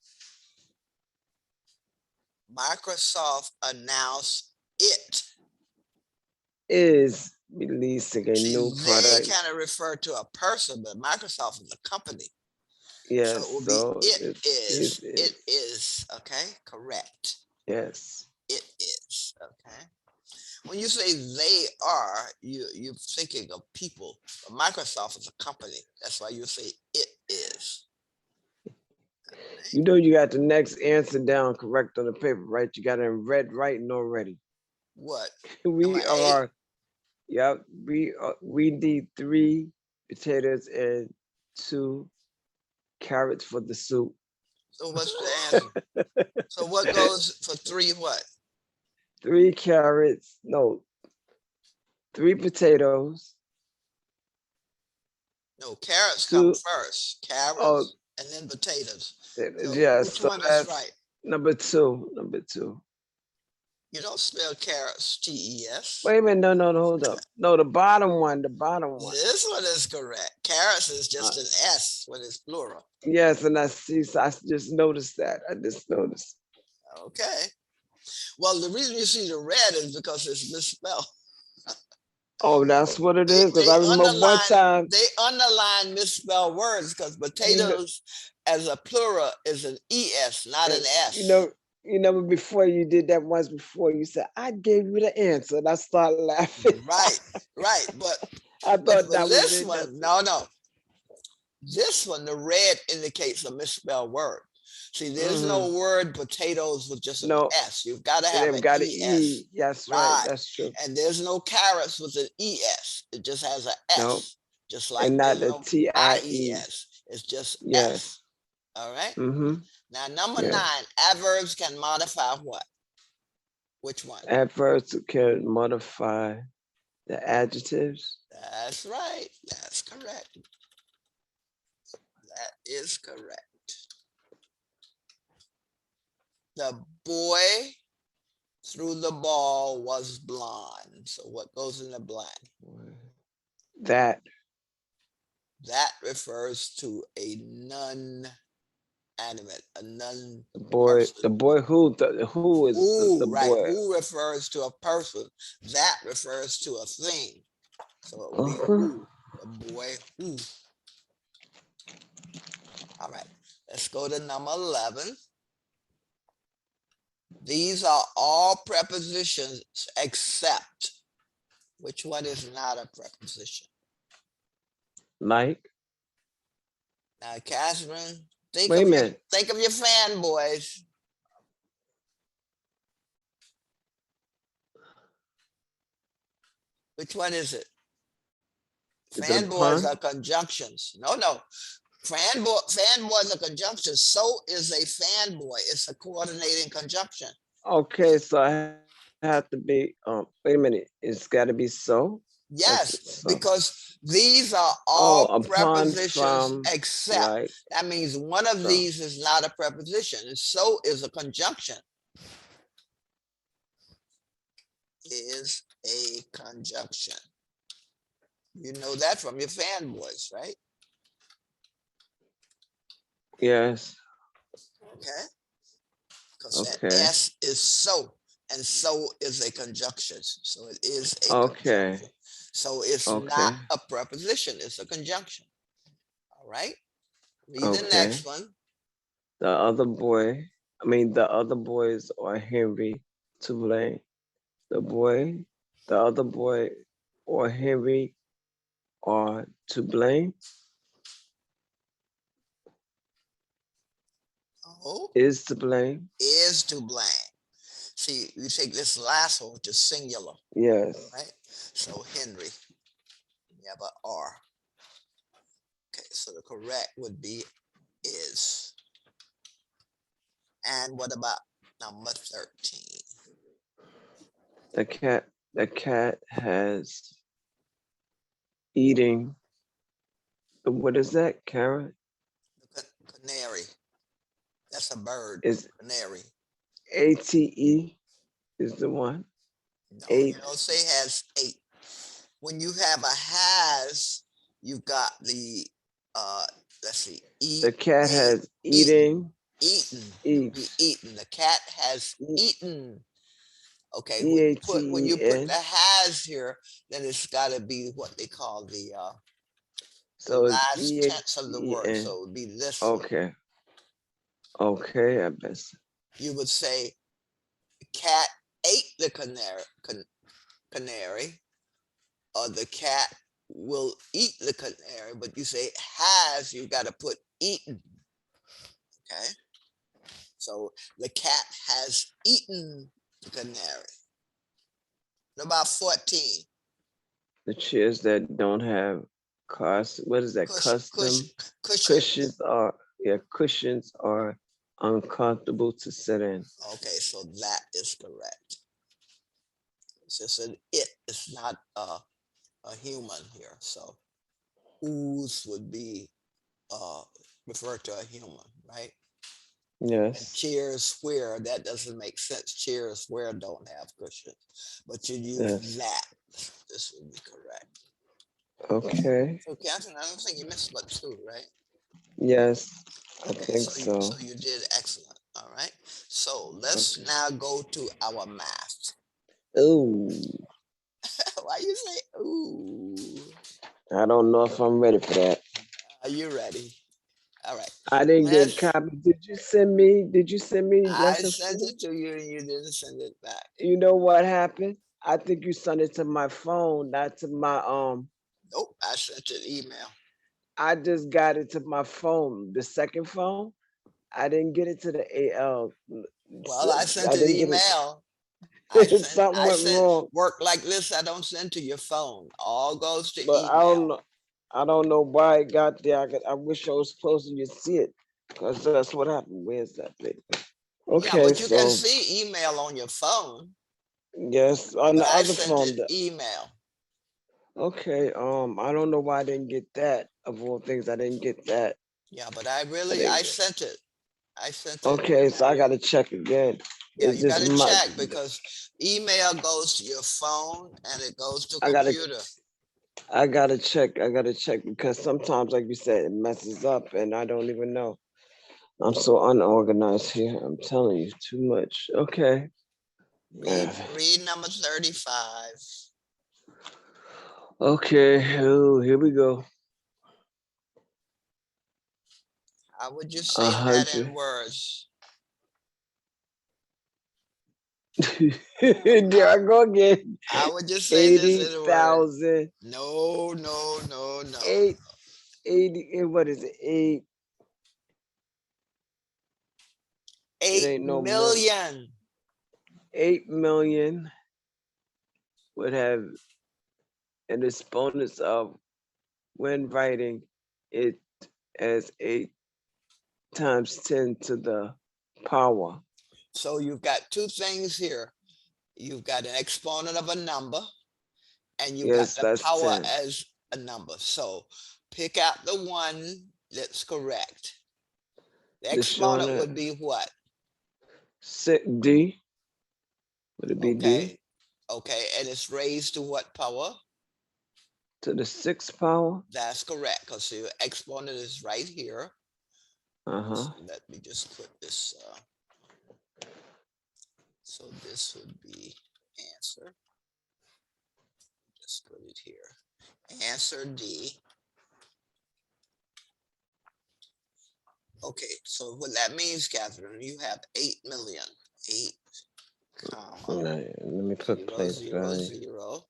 Microsoft announced it. Is releasing a See, new they product. kind of refer to a person, but Microsoft is a company. Yes. So it will So be it is. it It is. Okay, correct. Yes. It is. Okay. When you say they are, you're thinking of people. But Microsoft is a company. That's why you say it is. You know you got the next answer down correct on the paper, right? You got it in red writing already. What? We Number 8? are, yep, we need 3 potatoes and 2 carrots for the soup. So what's the answer? So what goes for 3 what? 3 carrots, no, 3 potatoes. No, carrots come 2, first. Carrots oh, and then potatoes. So Yes, which so one is that's right? number two. Number two. You don't spell carrots, T-E-S. Wait a minute, no, hold up. No, the bottom one, the bottom one. This one is correct. Carrots is Uh, just an S when it's plural. yes, and I see, so I just noticed that. I just noticed. Okay. Well, the reason you see the red is because it's misspelled. Oh, that's what it They, is. Because they I remember one underline time, they underline misspelled words because you know, potatoes as a plural is an ES, not an and, S. before you did that once before, you said, I gave you the answer. And I started laughing. Right, right. I But thought for that was this it. one, no. This one, the red indicates a misspelled word. See, there's no word potatoes with just an No, S. You've got to have they've an got an ES. E. That's right. Right. That's true. And there's no carrots with an ES. It just has an No, S. Just like and not there's the no TIE. IES. It's just Yes. S. All right. Mm-hmm. Now, number Yes. 9, adverbs can modify what? Which one? Adverbs can modify the adjectives. That's right. That's correct. That is correct. The boy threw the ball was blonde. So what goes in the blank? That. That refers to a non-animate, a non The boy. person. The boy who. Who is the Who, right? boy? Who refers to a person. That refers to a thing. So it would be Uh-huh. who. The boy who. All right. Let's go to number 11. These are all prepositions except which one is not a preposition? Like. Now, Catherine, think Wait a of minute. your fanboys. Which one is it? Is it a Fanboys pun? are conjunctions. No. Fanboys are conjunctions. So is a fanboy. It's a coordinating conjunction. Okay, so I have to be. Wait a minute. It's got to be so. Yes, So. because these are Oh, all a pun prepositions from except. like. That means one of So. these is not a preposition, and so is a conjunction. Is a conjunction. You know that from your fanboys, right? Yes. Okay. Because that Okay. S is so, and so is a conjunction. So it is a Okay. conjunction. So it's not a preposition, it's a conjunction. All right. Read the next one. The other boys are Henry to blame. The other boy or Henry are to blame. Oh, Is to blame. is to blame. See, you take this last one, which is singular. Yes. Right? So Henry, you have an R. Okay, so the correct would be is. And what about number 13? The cat has eating. What is that? Carrot? Canary. That's a bird. Is canary. ATE is the one. No, 8. you don't say has 8. When you have a has, you've got the let's see, eat. The cat has eating. Eaten. Eats. Eaten. The cat has eaten. Okay, EATEN. when you put the has here, then it's got to be what they call the last tense of the word. So it would be this one. Okay. Okay, I bet. You would say the cat ate the canary, or the cat will eat the canary, but you say has, you got to put eaten. Okay. So the cat has eaten the canary. What about 14? The chairs that don't have what is that? Custom cushions are uncomfortable to sit in. Okay, so that is correct. It's just an it. It's not a human here. So whose would be refer to a human, right? Yes. Cheers Square, that doesn't make sense. Cheers Square don't have cushions, but you use Yes. that. This would be correct. Okay. So Catherine, I don't think you missed but two, right? Yes, I Okay, think so so. you did excellent. All right. So let's now go to our math. Ooh, Why you say ooh? I don't know if I'm ready for that. Are you ready? All right. I didn't get Let's. copy. Did you send me? Did you send me I lesson sent 4? it to you and you didn't send it back. You know what happened? I think you sent it to my phone, not to my Nope, I sent it email. I just got it to my phone, the second phone. I didn't get it to the AL. Well, I sent I it didn't get email. it. Something I went sent wrong. work like this. I don't send to your phone. All goes to But email. I don't know why it got there. I wish I was closer to see it, because that's what happened. Where's that paper? Yeah, Okay, but you can so see email on your phone. yes, on But the I other sent phone. it email. Okay, I don't know why I didn't get that. Of all things, I didn't get that. Yeah, but I didn't- sent it. I sent it. Okay, so I gotta check again. Yeah, Is you this got to my? check because email goes to your phone and it goes to I gotta computer. I gotta check. I gotta check because sometimes, like you said, it messes up, and I don't even know. I'm so unorganized here. I'm telling you, too much. Okay. Read number 35. Okay. Oh, here we go. How would you say that in 100. words? There I go again. How would you say this in a word? 80,000. No, no, no, no. 80. What is it? 8. It 8 ain't no million. 8 million would have an exponents of when writing it as 8 times 10 to the power. So you've got two things here. You've got an exponent of a number and you've got Yes, the that's power 10. as a number. So pick out the one that's correct. The Just showing exponent that. would be what? D. Would it be Okay. D? Okay. And it's raised to what power? To the 6th power? That's correct because the exponent is right here. Uh-huh. So let me just put this. So this would be answer. Just put it here. Answer D. Okay, so what that means, Catherine, you have 8 million. 8, comma, Let me put 0, place 0, value. 0,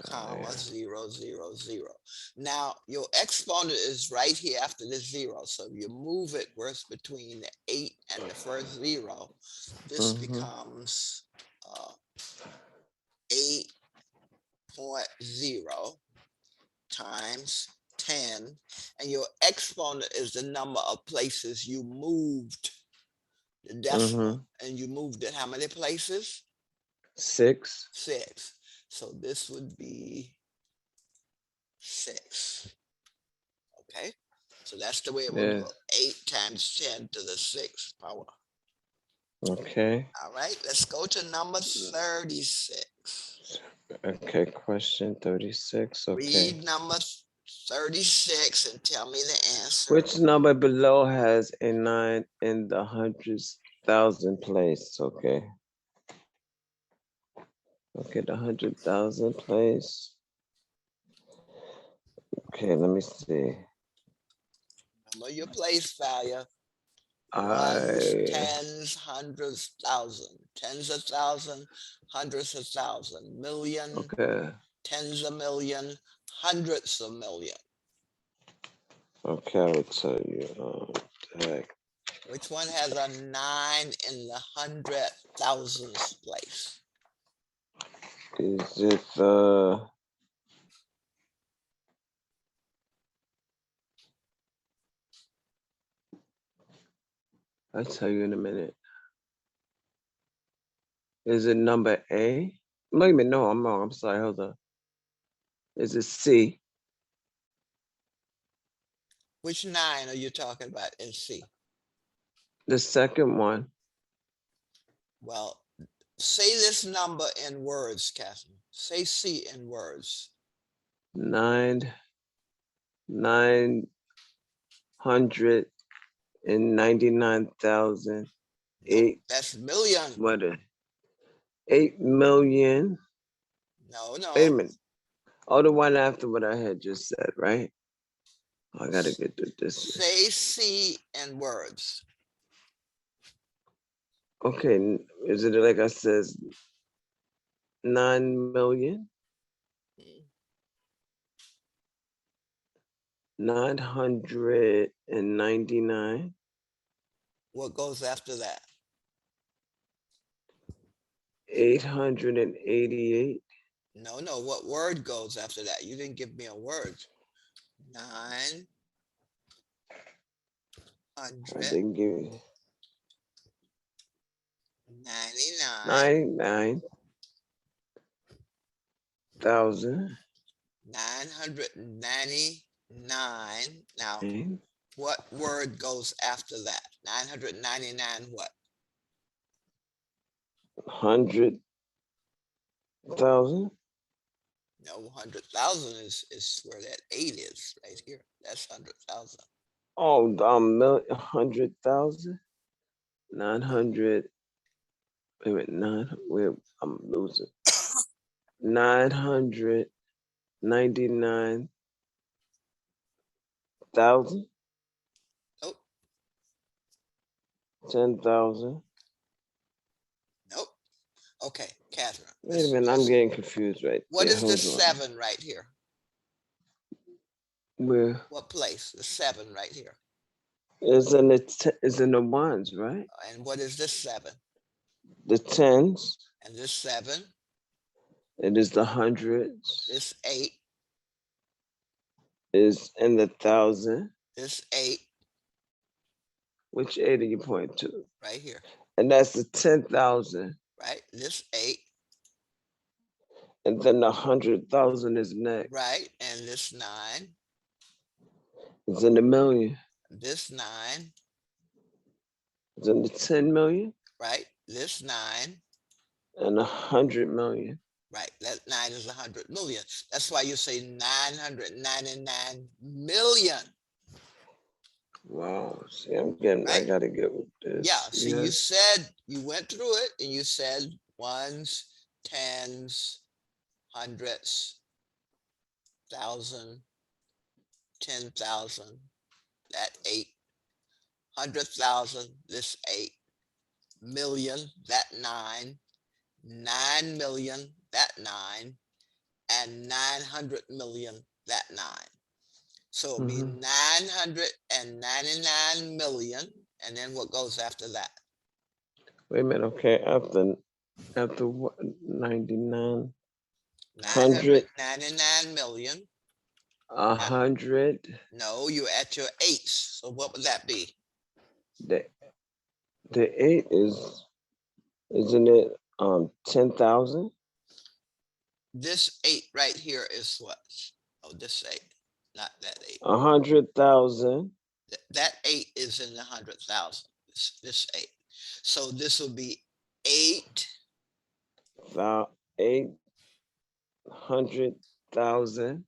comma, 0, 0, 0. Now, your exponent is right here after the 0. So if you move it where it's between the 8 and the first 0, this becomes 8.0 times 10. And your exponent is the number of places you moved the decimal. And you moved it how many places? 6. 6. So this would be 6. Okay. So that's the way it would Yeah. go. 8 times 10 to the 6th power. Okay. All right. Let's go to number 36. Okay. Question 36. Okay. Read number 36 and tell me the answer. Which number below has a 9 in the hundreds thousand place? Okay. Okay, the 100,000 place. Okay, let me see. Number your place value. I Ones, tens, hundreds, thousand, tens of thousand, hundreds of thousand, million, okay. tens of million, hundreds of million. Okay, I will tell you. The heck. Which one has a 9 in the 100,000th place? Is it I'll tell you in a minute. Is it number A? Wait a minute, no, I'm wrong. I'm sorry, hold on. Is it C? Which 9 are you talking about in C? The second one, Well, say this number in words, Catherine. Say C in words. 999,000 No, that's million. what a 8 million. No, Wait a no. minute. Oh, the one after what I had just said, right? I gotta get to this. Say C in words. Okay, is it like I says 9 million? 999, What goes after that? 888, No, no. What word goes after that? You didn't give me a word. 900, I didn't give you 99, 99,000. 999. Now, what word goes after that? 999 what? 100,000. No, 100,000 is where that 8 is right here. That's 100,000. Oh, 100,000. 900. Wait a minute, I'm losing. 999,000. Nope, 10,000. nope. Okay, Catherine. Wait a minute, I'm getting confused right What there. is the Hold on. 7 right here? Where What place? The 7 right here. is in the ones, right? And what is this 7? The tens. And this 7? It is the hundreds. This 8? Is in the thousand. This 8? Which 8 are you pointing to? Right here. And that's the 10,000. Right? This 8? And then the 100,000 is next. Right? And this 9? It's in the million. This 9? It's in the 10 million. Right? This 9? And 100 million. Right, that 9 is 100 million. That's why you say 999 million. Wow. See, I'm getting, I Right? gotta get with this. Yeah, so you said, you went through it and you said ones, tens, hundreds, 1,000, 10,000, that 8, 100,000, this 8, million, that 9, 9 million, that 9, and 900 million, that 9. So it'll be 999 million, and then what goes after that? Wait a minute, okay, after what, 99, 999 million. 100, No, you're at your 8s. So what would that be? the 8 isn't it 10,000? This 8 right here is what? Oh, this 8, not that 8. 100,000. That 8 is in the 100,000. This 8. So this will be 800,000.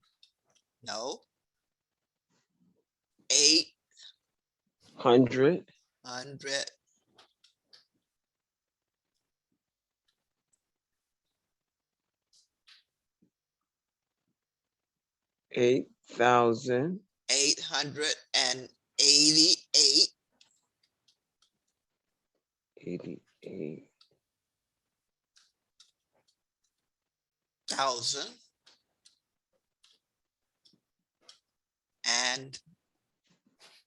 No. 800. 8,000. 888. 88. 1,000. And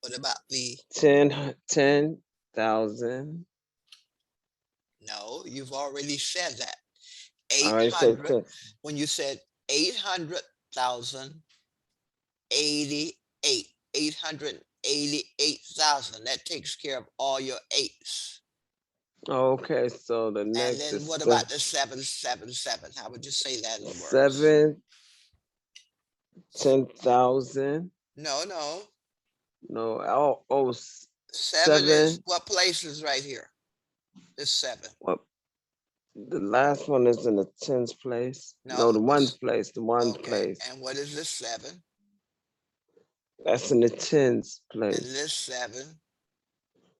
what about the 10,000. No, you've already said that. I already said 800. 10. When you said 800,000, 88, 888,000. That takes care of all your 8s. Okay, so the And next then is what about the 777? How would you say that in words? 10,000. No, no. No, Seven is, Seven. what place is right here? It's 7. What? The last one is in the tens place. No, No, the this- ones place. The ones Okay, place. and what is this 7? That's in the tens And place. this 7.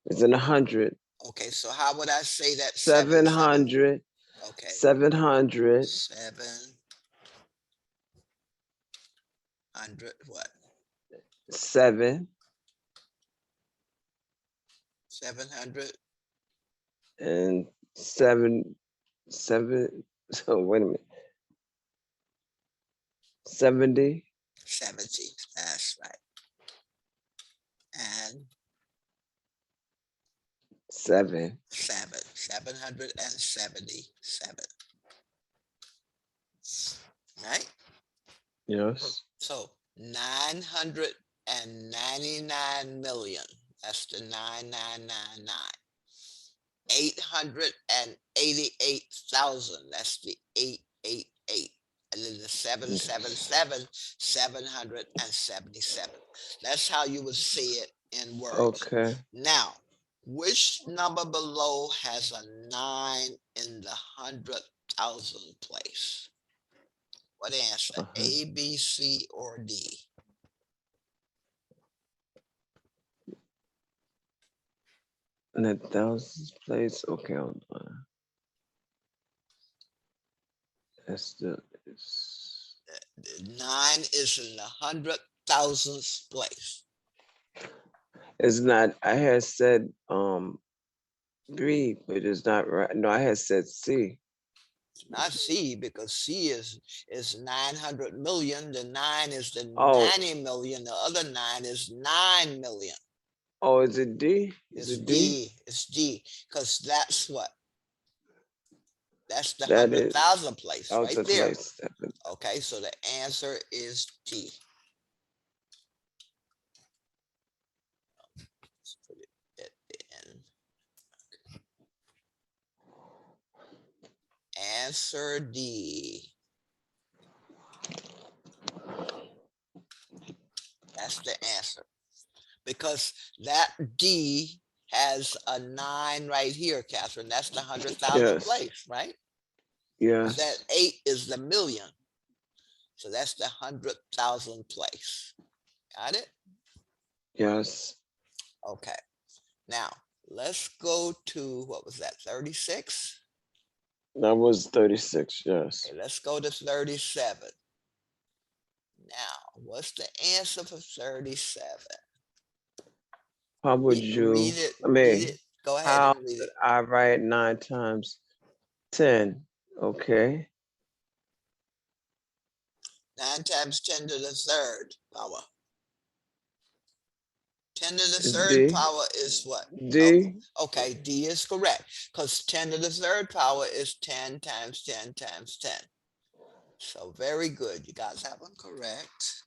It's in the hundred. Okay, so how would I say that? 700. Okay, 700. 700 what? 7 700 and 7. So wait a minute. 70. 70. That's right. And 7. 777. Right? Yes. So 999 million. That's the 9999. 888,000. That's the 888. And then the 777, 777. That's how you would see it in words. Okay. Now, which number below has a 9 in the 100,000 place? What answer? A, B, C, or D? In the thousands place. Okay, hold on. That's the. The 9 is in the 100,000th place. It's not. I had said 3, but it's not right. No, I had said C. It's not C, because C is 900 million. The 9 is the Oh. 90 million. The other 9 is 9 million. Oh, is it D? It's Is it D. It's D, because that's what? That's the That is 100,000 place right thousand there. place. Okay, so the answer is D. Let's put it at the end. Answer D. That's the answer. Because that D has a 9 right here, Catherine. That's the 100,000 Yes. place, right? Yes. That 8 is the million. So that's the 100,000 place. Got it? Yes. Okay. Now, let's go to, what was that, 36? That was 36. Yes. Okay, let's go to 37. Now, what's the answer for 37? How would Read you? it. I mean, Read it. Go ahead how and read it. I write 9 times 10? Okay. 9 times 10 to the third power. 10 to the Is third D. power is what? D. Okay, D is correct, because 10 to the third power is 10 times 10 times 10. So very good. You guys have them correct.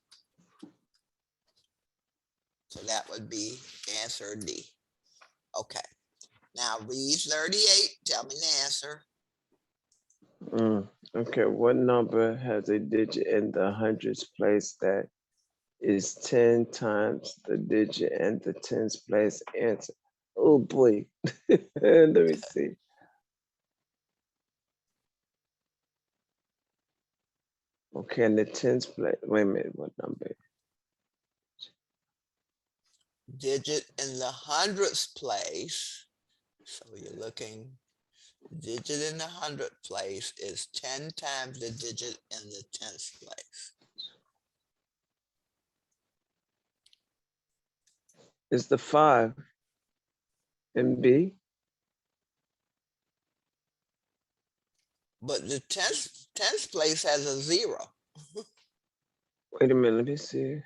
So that would be answer D. Okay. Now read 38. Tell me the answer. Okay. What number has a digit in the hundreds place that is 10 times the digit in the tens place? Answer. Oh boy. Let me see. Okay, in the tens place. Wait a minute. What number? Digit in the hundredths place. So you're looking, digit in the hundredth place is 10 times the digit in the 10th place. It's the 5 in B. But the 10th place has a 0, Wait a minute. Let me see.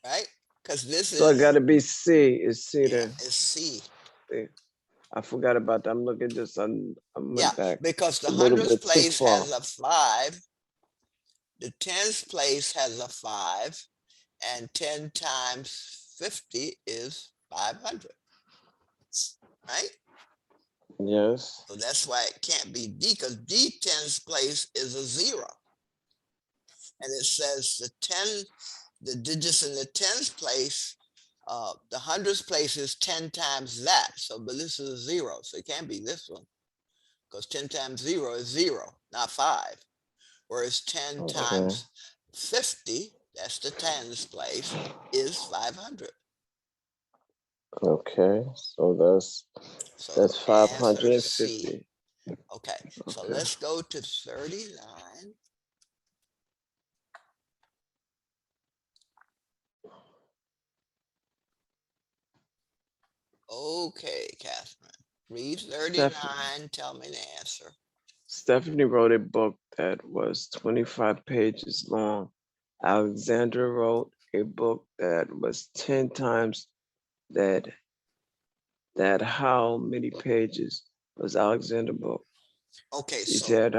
right? Because this So is, I gotta be C. It's C yeah, then. it's C. I forgot about that. I'm looking just I Yeah, went back. because the a little hundredth bit too place far. has a 5. The 10th place has a 5, and 10 times 50 is 500, right? Yes. So that's why it can't be D, because D 10th place is a 0. And it says the digits in the 10th place The hundreds place is 10 times that. So, but this is a 0, so it can't be this one. Because 10 times 0 is 0, not 5. Whereas 10 Okay. times 50, that's the tens place, is 500. Okay, so that's So that's answer C. 550. Okay, so Okay. let's go to 39. Okay, Catherine. Read 39. Tell me the answer. Stephanie wrote a book that was 25 pages long. Alexandra wrote a book that was 10 times that. That how many pages was Alexandra's book? Okay, You said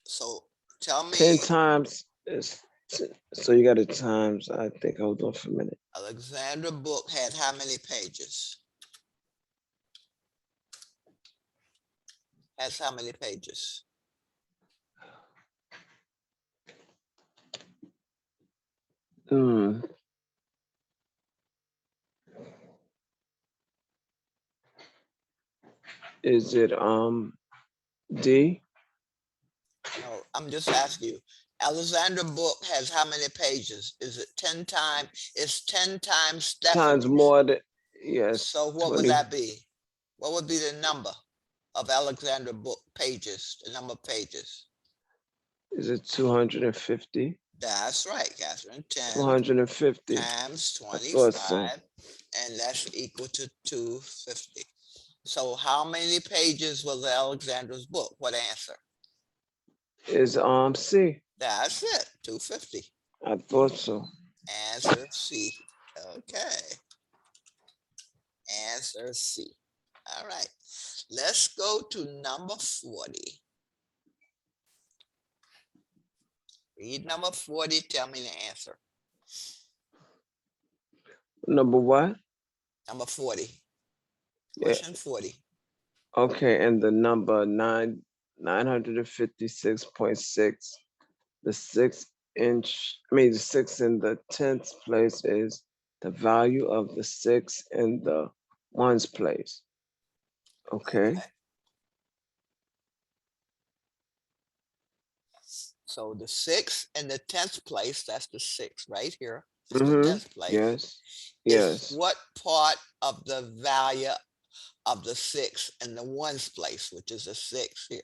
so tell me 10 times is so you got it times. I think hold on for a minute. Alexandra book had how many pages? Has how many pages? Hmm. Is it D? No, I'm just asking you. Alexandra book has how many pages? Is it 10 times? It's 10 times Stephanie. Times more than yes. So what 20. would that be? What would be the number of Alexandra book pages? The number of pages? Is it 250? That's right, Catherine. 10 250. times I thought 25, so. and that's equal to 250. So how many pages was Alexandra's book? What answer? Is C? That's it, 250. I thought so. Answer C. Okay. Answer C. All right. Let's go to number 40. Read number 40. Tell me the answer. Number what? Number 40. Yeah. Question 40. Okay, and the number 956.6. The 6 inch, the 6 in the 10th place is the value of the 6 in the ones place. Okay. So the 6 in the 10th place, that's the 6 right here. It's the Mm-hmm. 10th place. Yes. Is Yes. what part of the value of the 6 in the ones place, which is a 6 here.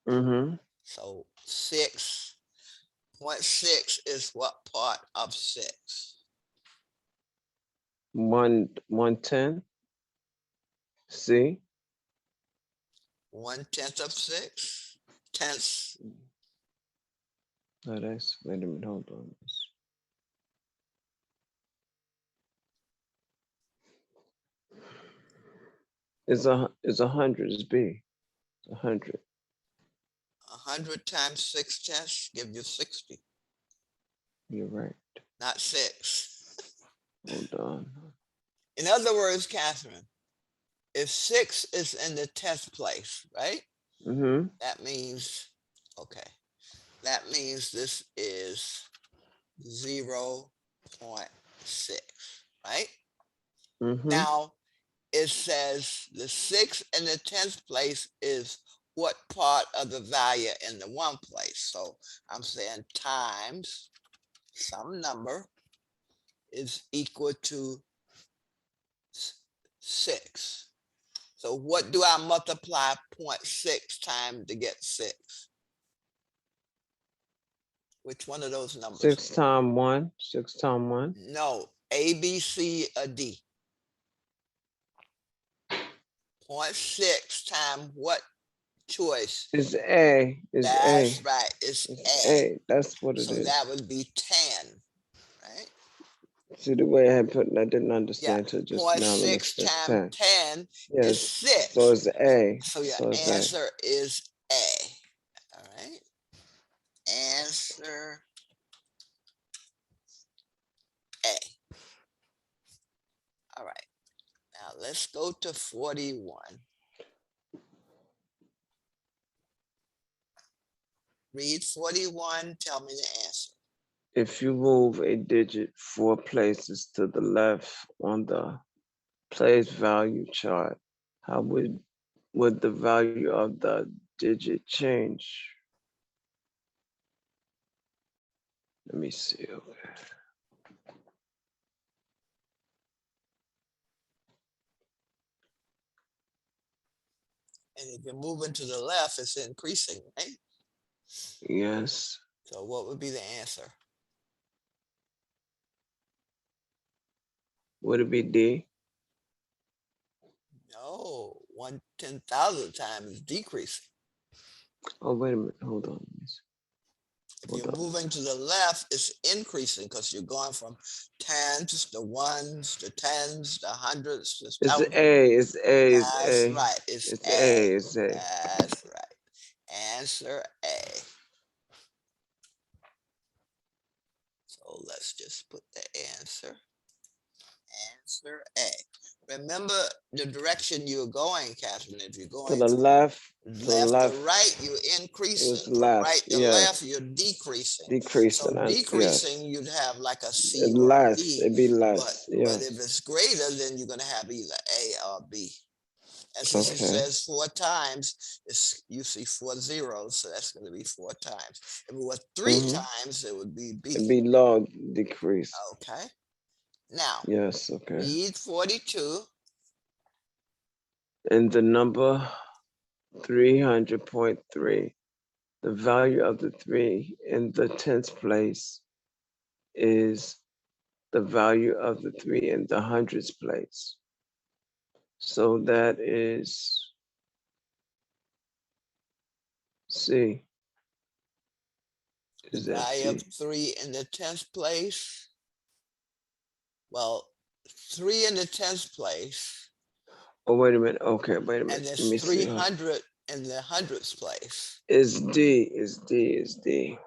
Mm-hmm. So 6.6 is what part of 6? 110. C. 1/10 of 6? Tenths. No, that's wait a minute, hold on. It's 100, it's B. 100. 100 times 6/10 give you 60, You're right. not 6. Hold on. In other words, Catherine, if 6 is in the 10th place, right? Mm-hmm. That means, okay, that means this is 0.6, right? Mm-hmm. Now, it says the 6 in the 10th place is what part of the value in the one place. So I'm saying times some number is equal to 6. So what do I multiply 0.6 times to get 6? Which one of those numbers? 6 times 1. 6 times 1. No, A, B, C, or D. 0.6 times what choice? It's A. It's That's A. right. It's It's A. A. That's what it So is. that would be 10, right? See the way I had put it, I didn't Yeah. understand until just now. 0.6 times 10 Yes. is 6. So it's A. So your So it's A. answer is A. All right. Answer A. All right. Now let's go to 41. Read 41. Tell me the answer. if you move a digit 4 places to the left on the place value chart, how would the value of the digit change? Let me see. Okay. And if you're moving to the left, it's increasing, right? Yes. So what would be the answer? Would it be D? No, 1/10,000 times is decreasing. Oh, wait a minute. Hold on. If Hold you're on. moving to the left, it's increasing because you're going from tens to ones to tens to hundreds to It's thousands. A. It's A. It's That's A. right. It's It's A. A. It's A. That's right. Answer A. So let's just put the answer. Answer A. Remember the direction you're going, Catherine. If you're To going the from left. To the left to left. right, you're It increasing. was From left. right to Yes. left, you're decreasing. So Decreasing. Yes. decreasing, you'd have like a C or a Less. D. It'd be But less. if Yes. it's greater, then you're gonna have either A or B. And since it Okay. says 4 times, you see 4 zeros, so that's gonna be 4 times. If it was 3 times, it would be It'd B. be log decrease. Okay. Now, Yes. Okay. read 42. And the number 300.3, the value of the 3 in the 10th place is the value of the 3 in the hundreds place. So that is C. The Is that value of C? 3 in the 10th place. Well, 3 in the 10th place, Oh, wait a minute. Okay, wait a and minute. Let there's me see. 300 in the hundredths place. It's D. It's D. It's D.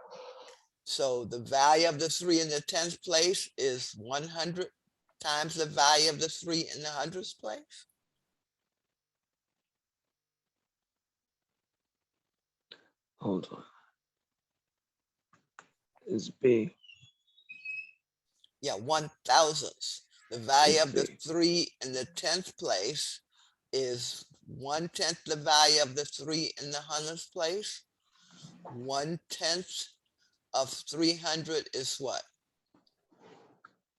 So the value of the 3 in the 10th place is 100 times the value of the 3 in the hundredths place. Hold on. It's B. Yeah, 1/1000ths. The value of the B. 3 in the 10th place is 1/10 the value of the 3 in the hundredths place. 1/10 of 300 is what?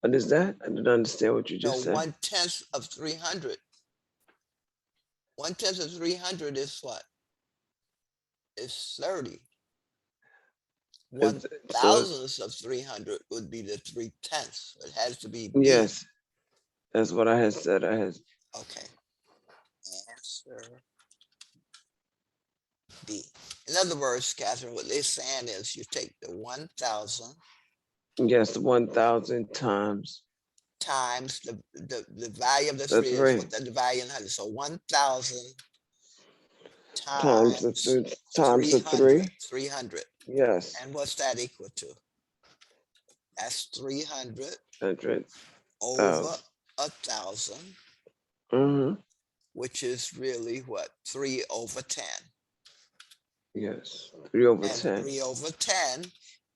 What is that? I didn't understand what you No, just said. 1/10 of 300. 1/10 of 300 is what? It's 30. So 1/1000ths of 300 would be the 3/10. It has to be B. yes, that's what I had said. Okay. Answer B. In other words, Catherine, what they're saying is you take the 1,000 yes, 1,000 times the value of the the 3 is 3 what the value in 100. So 1,000 times the times 3. 300. Yes, And what's that equal to? That's 300 100. over 1,000, Mm-hmm. which is really what? 3 over 10. Yes, 3 over And 10. 3 over 10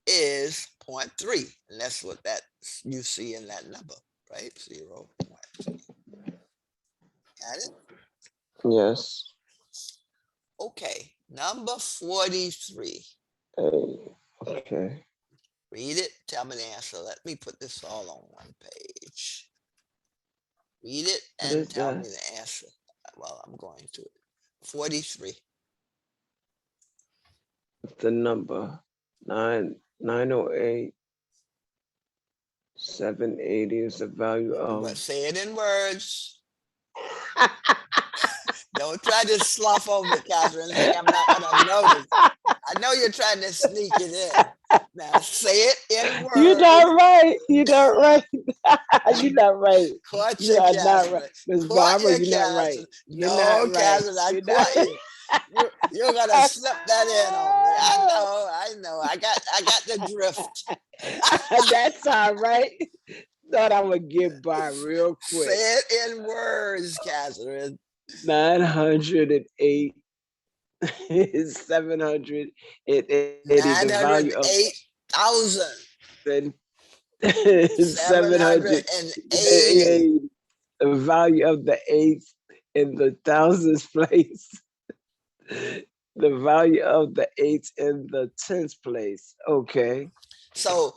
is 0.3. And that's what that you see in that number, right? 0.3. Got it? Yes. Okay, number 43. Okay. Read it, tell me the answer. Let me put this all on one page. Read it What and is tell that? me the answer. Well, I'm going to it. 43. The number 908 780 is the value But of. say it in words. Don't try to slough over it, Catherine. Like I'm not gonna notice. I know you're trying to sneak it in. Now say it in words. You're not right. You're not right. You're not right. Caught You you, are not Catherine. right. Ms. Caught Barbara, you, you're not right. Catherine. You're No, not right. Catherine, I You're caught not- you. You're gonna slip that in on me. I know. I got the drift. That's all right. Thought I would get by real quick. Say it in words, Catherine. 908 is 780. The value of 908,000. 780. The value of the eighth in the thousands place. The value of the eighth in the tens place. Okay. So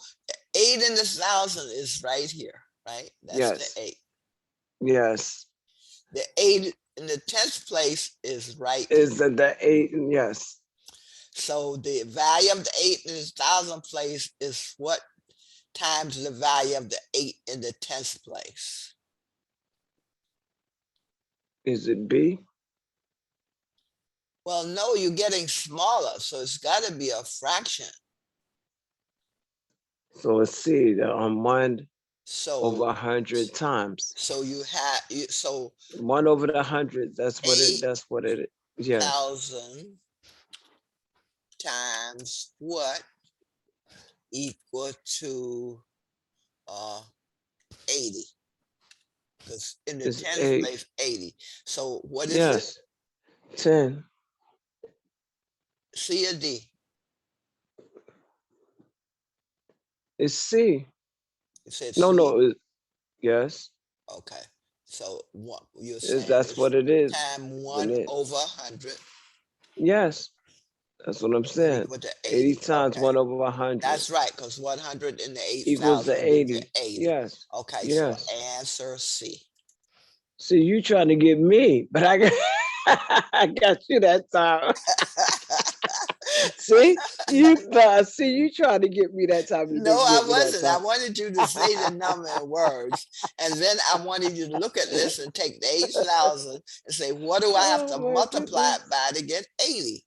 8 in the 1,000 is right here, right? That's Yes. the 8. Yes. The 8 in the 10th place is right Is here. the eight? Yes. So the value of the 8 in the 1,000 place is what times the value of the 8 in the 10th place? Is it B? Well, no, you're getting smaller, so it's got to be a fraction. So let's see. One So over 100 times. so you have so 1 over the 100. That's what it. That's what it. Yes. 1,000 times what equal to 80, because in the It's 10th 8. place 80. So what is Yes. it? 10. C or D? It's C. You said No, C? no. Yes. Okay. So what you're Is saying that's is what it is. time isn't 1 it? over 100 Yes. That's what I'm is saying. equal to 80 80. times Okay. 1 over 100 That's right, because 100 in the equals 8,000 to gives you 80. 80. Yes. Okay, Yes. so answer C. See, you trying to get me, but I got, I got you that time. See, you trying to get me that time. You No, didn't I get me that wasn't. I time. wanted you to say the number in words, and then I wanted you to look at this and take the 8,000 and say, what do I have to Oh my multiply goodness. it by to get 80?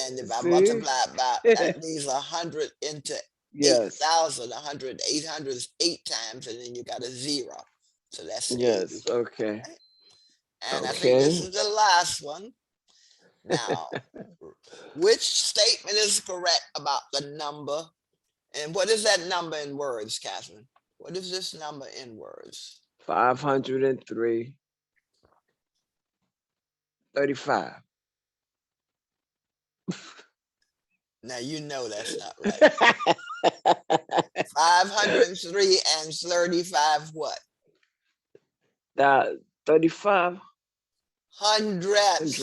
And if I See? multiply it by, that means 100 into Yes. 8,000, 100, 800 is 8 times, and then you got a 0. So that's 80. Yes. Okay. And I think this Okay. is the last one. Now, which statement is correct about the number? And what is that number in words, Catherine? What is this number in words? 503. 35. Now, you know that's not right. 503 and 35 what? 35 Hundredths.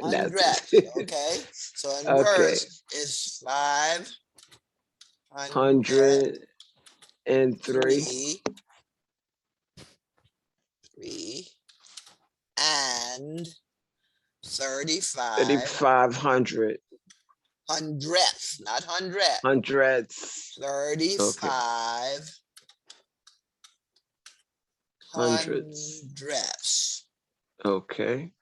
hundreds. Hundredths, okay? So in Okay. words, it's 503 103 and 35 3,500 hundredths, not hundred. hundreds. 35 Hundreds. hundredths. Okay.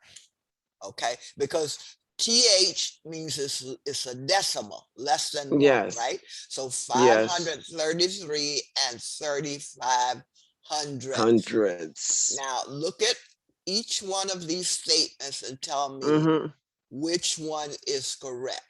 Okay, because TH means it's a decimal, less than 1, Yes. right? So Yes. 533 and 35 hundredths. Hundreds. Now look at each one of these statements and tell me Mm-hmm. which one is correct.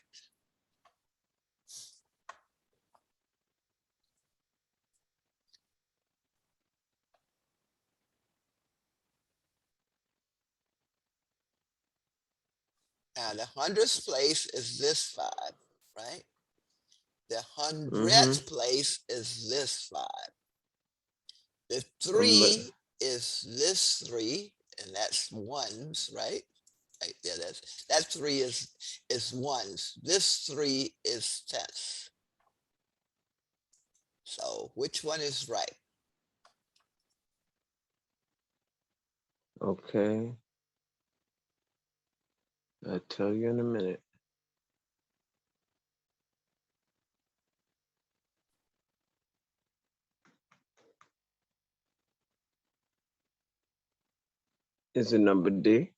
Now the hundredths place is this 5, right? The hundredth place is this 5. The 3 is this 3, and that's ones, right? Right there, that 3 is ones. This 3 is tenths. So which one is right? Okay. I'll tell you in a minute. Is it number D?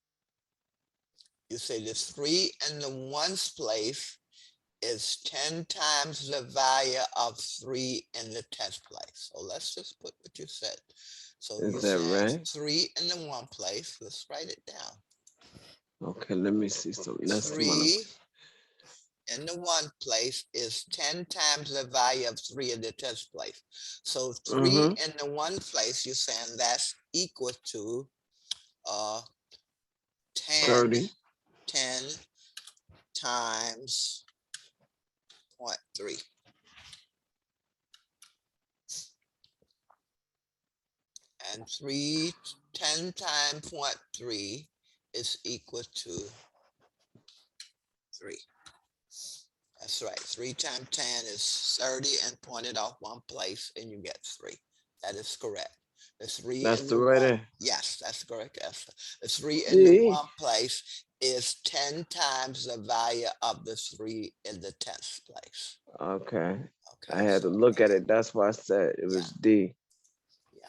You say the 3 in the ones place is 10 times the value of 3 in the 10th place. So let's just put what you said. So Is you that said right? 3 in the one place. Let's write it down. Okay, let me see something. That's 3 in the one place is 10 times the value of 3 in the 10th place. So 3 in the one place, you're saying that's equal to 10 times 0.3. And 10 times 0.3 is equal to 3. That's right. 3 times 10 is 30 and point it off one place and you get 3. That is correct. The 3 That's in the the right one. answer. Yes, that's the correct answer. The 3 in the D. one place is 10 times the value of the 3 in the 10th place. Okay. I Okay. had to look at it. That's why I said it was D. Yeah.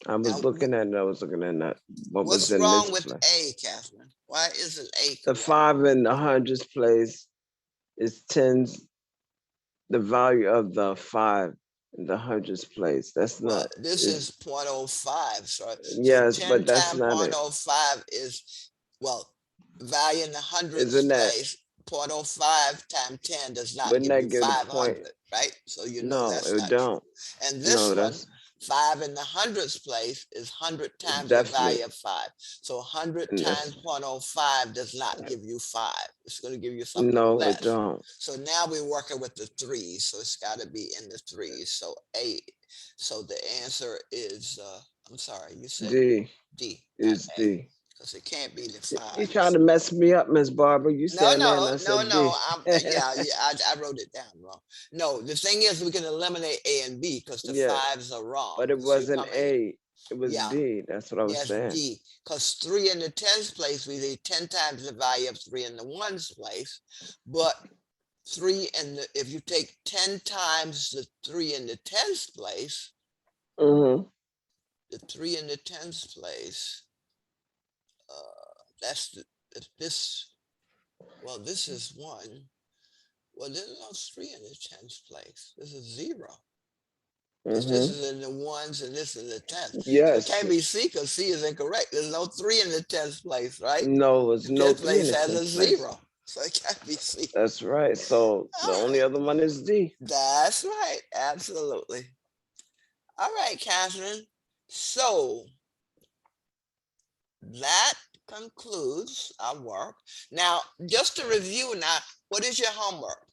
I was Now, looking at it. I was looking at that. What what's was in wrong this with place? A, Catherine? Why isn't A The correct? 5 in the hundreds place is tens. The value of the 5 in the hundreds place. That's Well, not. this is 0.05. So Yes, 10 but that's times not it. 0.05 is, well, value in the hundreds Isn't that? place. 0.05 times 10 does not Wouldn't give that you give the point? 500, right? So you know No, that's it not true. don't. And this No, one, that's 5 in the hundreds place is 100 times the definitely. value of 5. So 100 And times that's 0.05 does not give you 5. It's going to give you something no, it less. don't. So now we're working with the 3s. So it's got to be in the 3s. So A. So the answer is, I'm sorry, you said D D, is not A, D. because it can't be the You 5. trying to mess me up, Miss Barbara? You No, said that, and I said D. I wrote it down wrong. No, the thing is we can eliminate A and B because the Yeah, 5s are wrong. but it So you wasn't come in, A. It was yeah, D. That's what I was yes, saying. D, because 3 in the 10th place, we need 10 times the value of 3 in the 1's place. But 3 in the, if you take 10 times the 3 in the 10th place, Mm-hmm. the 3 in the 10th place, that's the, if this, well, this is 1. Well, there's no 3 in the 10th place. This is 0. Because this Mm-hmm. is in the 1s and this is the 10th. So it Yes. can't be C because C is incorrect. There's no 3 in the 10th place, right? No, it's The no 10th 3 in place the has a 10th place. 0. So it can't be C. That's right. So the All only right. other one is D. That's right. Absolutely. All right, Catherine. So that concludes our work. Now, just to review now, what is your homework?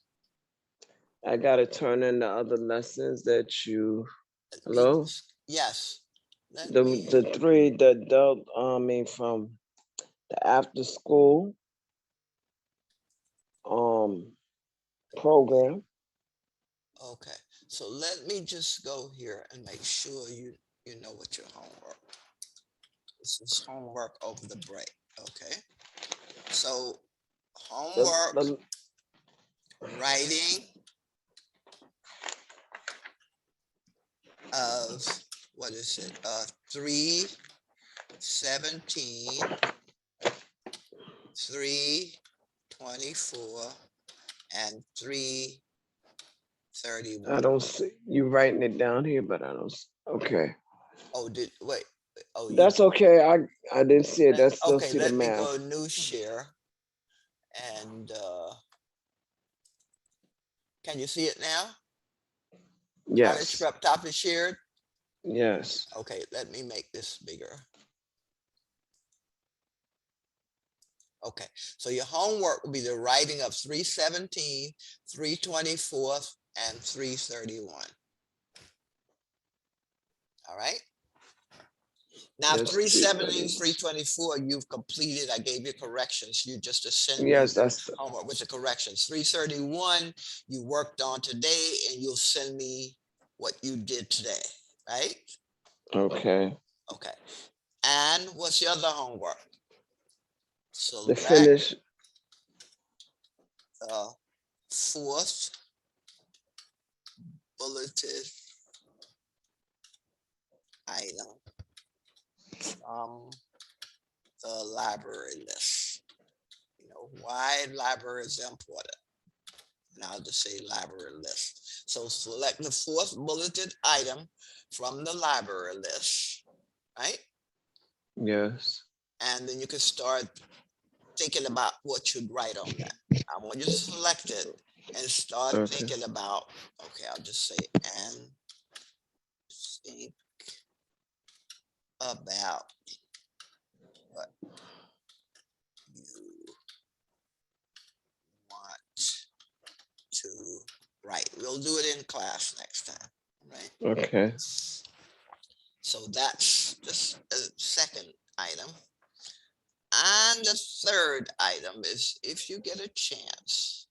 I gotta turn in the other lessons that you. Hello. Yes. Let The me, the 3 the adult. I mean, from the after school program. okay. So let me just go here and make sure you know what your homework. This is homework over the break. Okay. So homework, The writing of, what is it? 3:17, 3:24, and 3:31. I don't see you writing it down here, but I don't. Okay, Oh, wait. Oh, that's okay. I didn't see it. I still okay. see the Let me math. go new share. And can you see it now? Yes. Prep top is shared. Yes. Okay, let me make this bigger. Okay, so your homework will be the writing of 3:17, 3:24, and 3:31. All right. Now, Yes. 3:17, 3:24, you've completed. I gave you corrections. You just send me Yes, the that's homework with the corrections. 3:31, you worked on today, and you'll send me what you did today, right? okay. Okay. And what's your other homework? The Select finish. the 4th bulleted item from the library list. You know, why library is important. And I'll just say library list. So select the 4th bulleted item from the library list, right? Yes. And then you can start thinking about what you'd write on that. I want you to select it and start Okay. thinking about, okay, I'll just say, and think about what you want to write. We'll do it in class next time, right? Okay. So that's the second item. And the third item is, if you get a chance,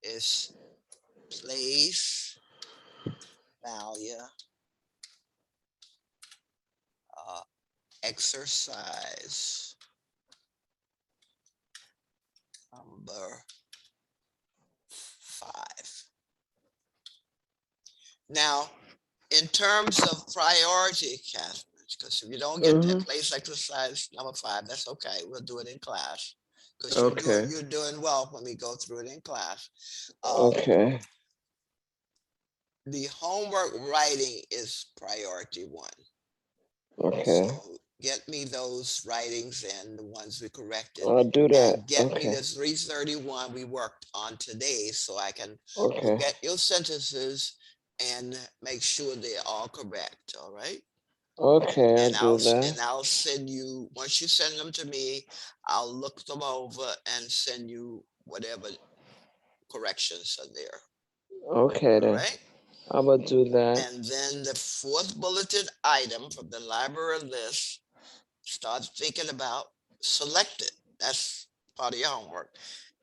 is place value exercise number 5. Now, in terms of priority, Catherine, because if you don't get that place exercise number 5, that's okay. We'll do it in class. Because Okay. you're doing well when we go through it in class. Okay. The homework writing is priority 1. Okay. So get me those writings and the ones we corrected. I'll do that. And get me Okay. the 331 we worked on today, so I can Okay. get your sentences and make sure they're all correct. All right. Okay, I'll And do that. I'll send you, once you send them to me, I'll look them over and send you whatever corrections are there. Okay All then. right. I will do that. And then the 4th bulleted item from the library list, start thinking about, select it. That's part of your homework.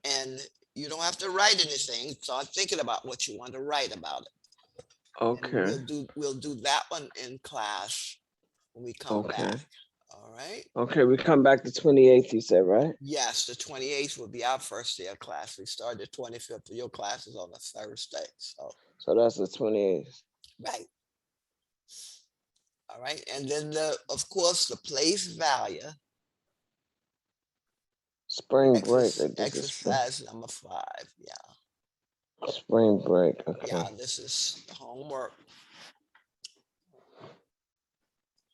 And you don't have to write anything. Start thinking about what you want to write about it. Okay. And we'll do that one in class when we come back. All right. Okay, we come back the 28th, you said, right? Yes, the 28th will be our first day of class. We start the 25th. Your class is on a Thursday. So that's the 28th. Right. All right. And then of course, the place value. Spring break. Exercise number 5. Yeah. Spring break. Okay. Yeah, this is homework.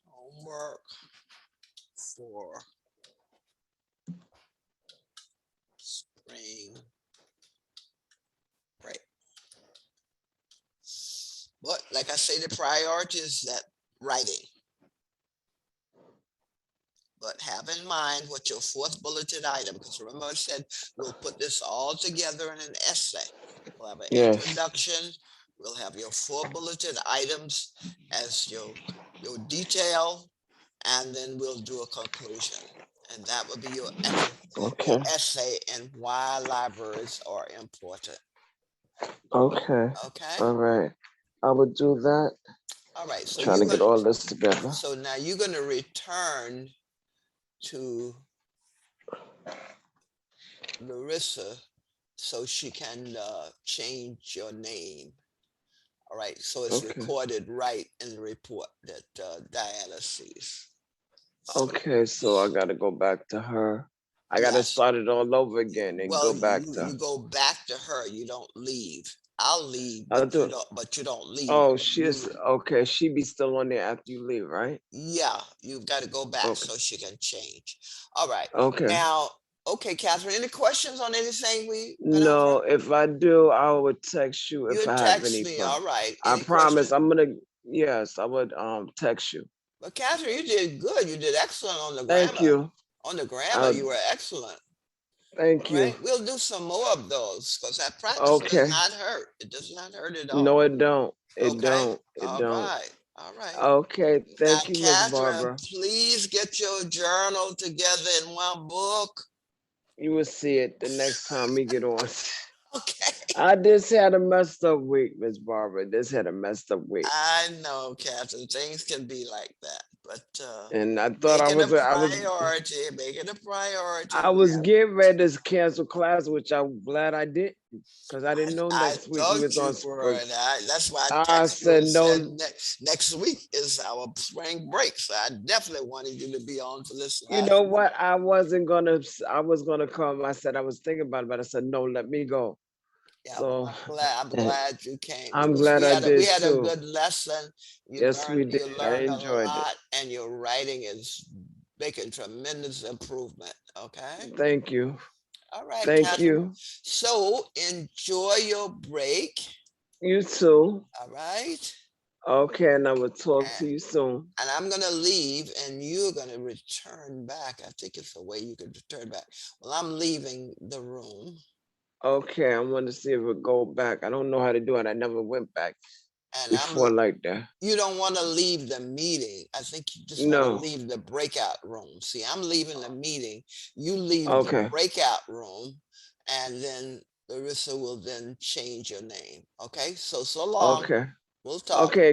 Homework for spring break. But like I say, the priority is that writing. But have in mind what your 4th bulleted item, because remember I said we'll put this all together in an essay. We'll have an introduction. We'll have your 4 bulleted items as your detail, and then we'll do a conclusion. And that will be your essay and why libraries are important. Okay. Okay. All right. I would do that. All right. So trying to get all this together. So now you're going to return to Larissa so she can change your name. All right. So it's recorded right in the report that Diana sees. Okay. So I got to go back to her. I got to start it all over again and go back to her. You go back to her. You don't leave. I'll leave, but you don't leave. Oh, she's okay. She be still on there after you leave, right? Yeah, you've got to go back so she can change. All right. Okay. Now, okay, Catherine, any questions on anything we went No, over? if I do, I would text you if I have any. Me, all right. I promise I'm gonna, yes, I would text you. But Catherine, you did good. You did excellent on the grammar. Thank you. On the grammar, you were excellent. Thank you. Right? We'll do some more of those because that practice does not hurt. It does not hurt at all. No, it don't. It don't. All right. All right. Okay. Thank you, Miss Catherine, Barbara. please get your journal together in one book. You will see it the next time we get on. Okay. I just had a messed up week, Miss Barbara. This had a messed up week. I know, Catherine. Things can be like that, but and I thought make it a priority. I was getting ready to cancel class, which I'm glad I did, because I didn't know next week we was on spring. That's why I said no. Next week is our spring break, so I definitely wanted you to be on for this. You know what? I was gonna come. I said I was thinking about it, but I said no. Let me go. Yeah, so I'm glad you came. I'm glad I did. We had a good lesson. Yes, we did. I enjoyed it. And your writing is making tremendous improvement. Okay. Thank you. All right. Thank Catherine. you. So enjoy your break. You too. All right. Okay, and I will talk to you soon. And I'm going to leave and you're going to return back. I think it's a way you could return back. Well, I'm leaving the room. Okay, I want to see if it go back. I don't know how to do it. I never went back. And before like that. you don't want to leave the meeting. I think you just want to No. leave the breakout room. See, I'm leaving the meeting. You leave the Okay. breakout room, and then Larissa will then change your name. Okay, so long. Okay. We'll talk. Okay.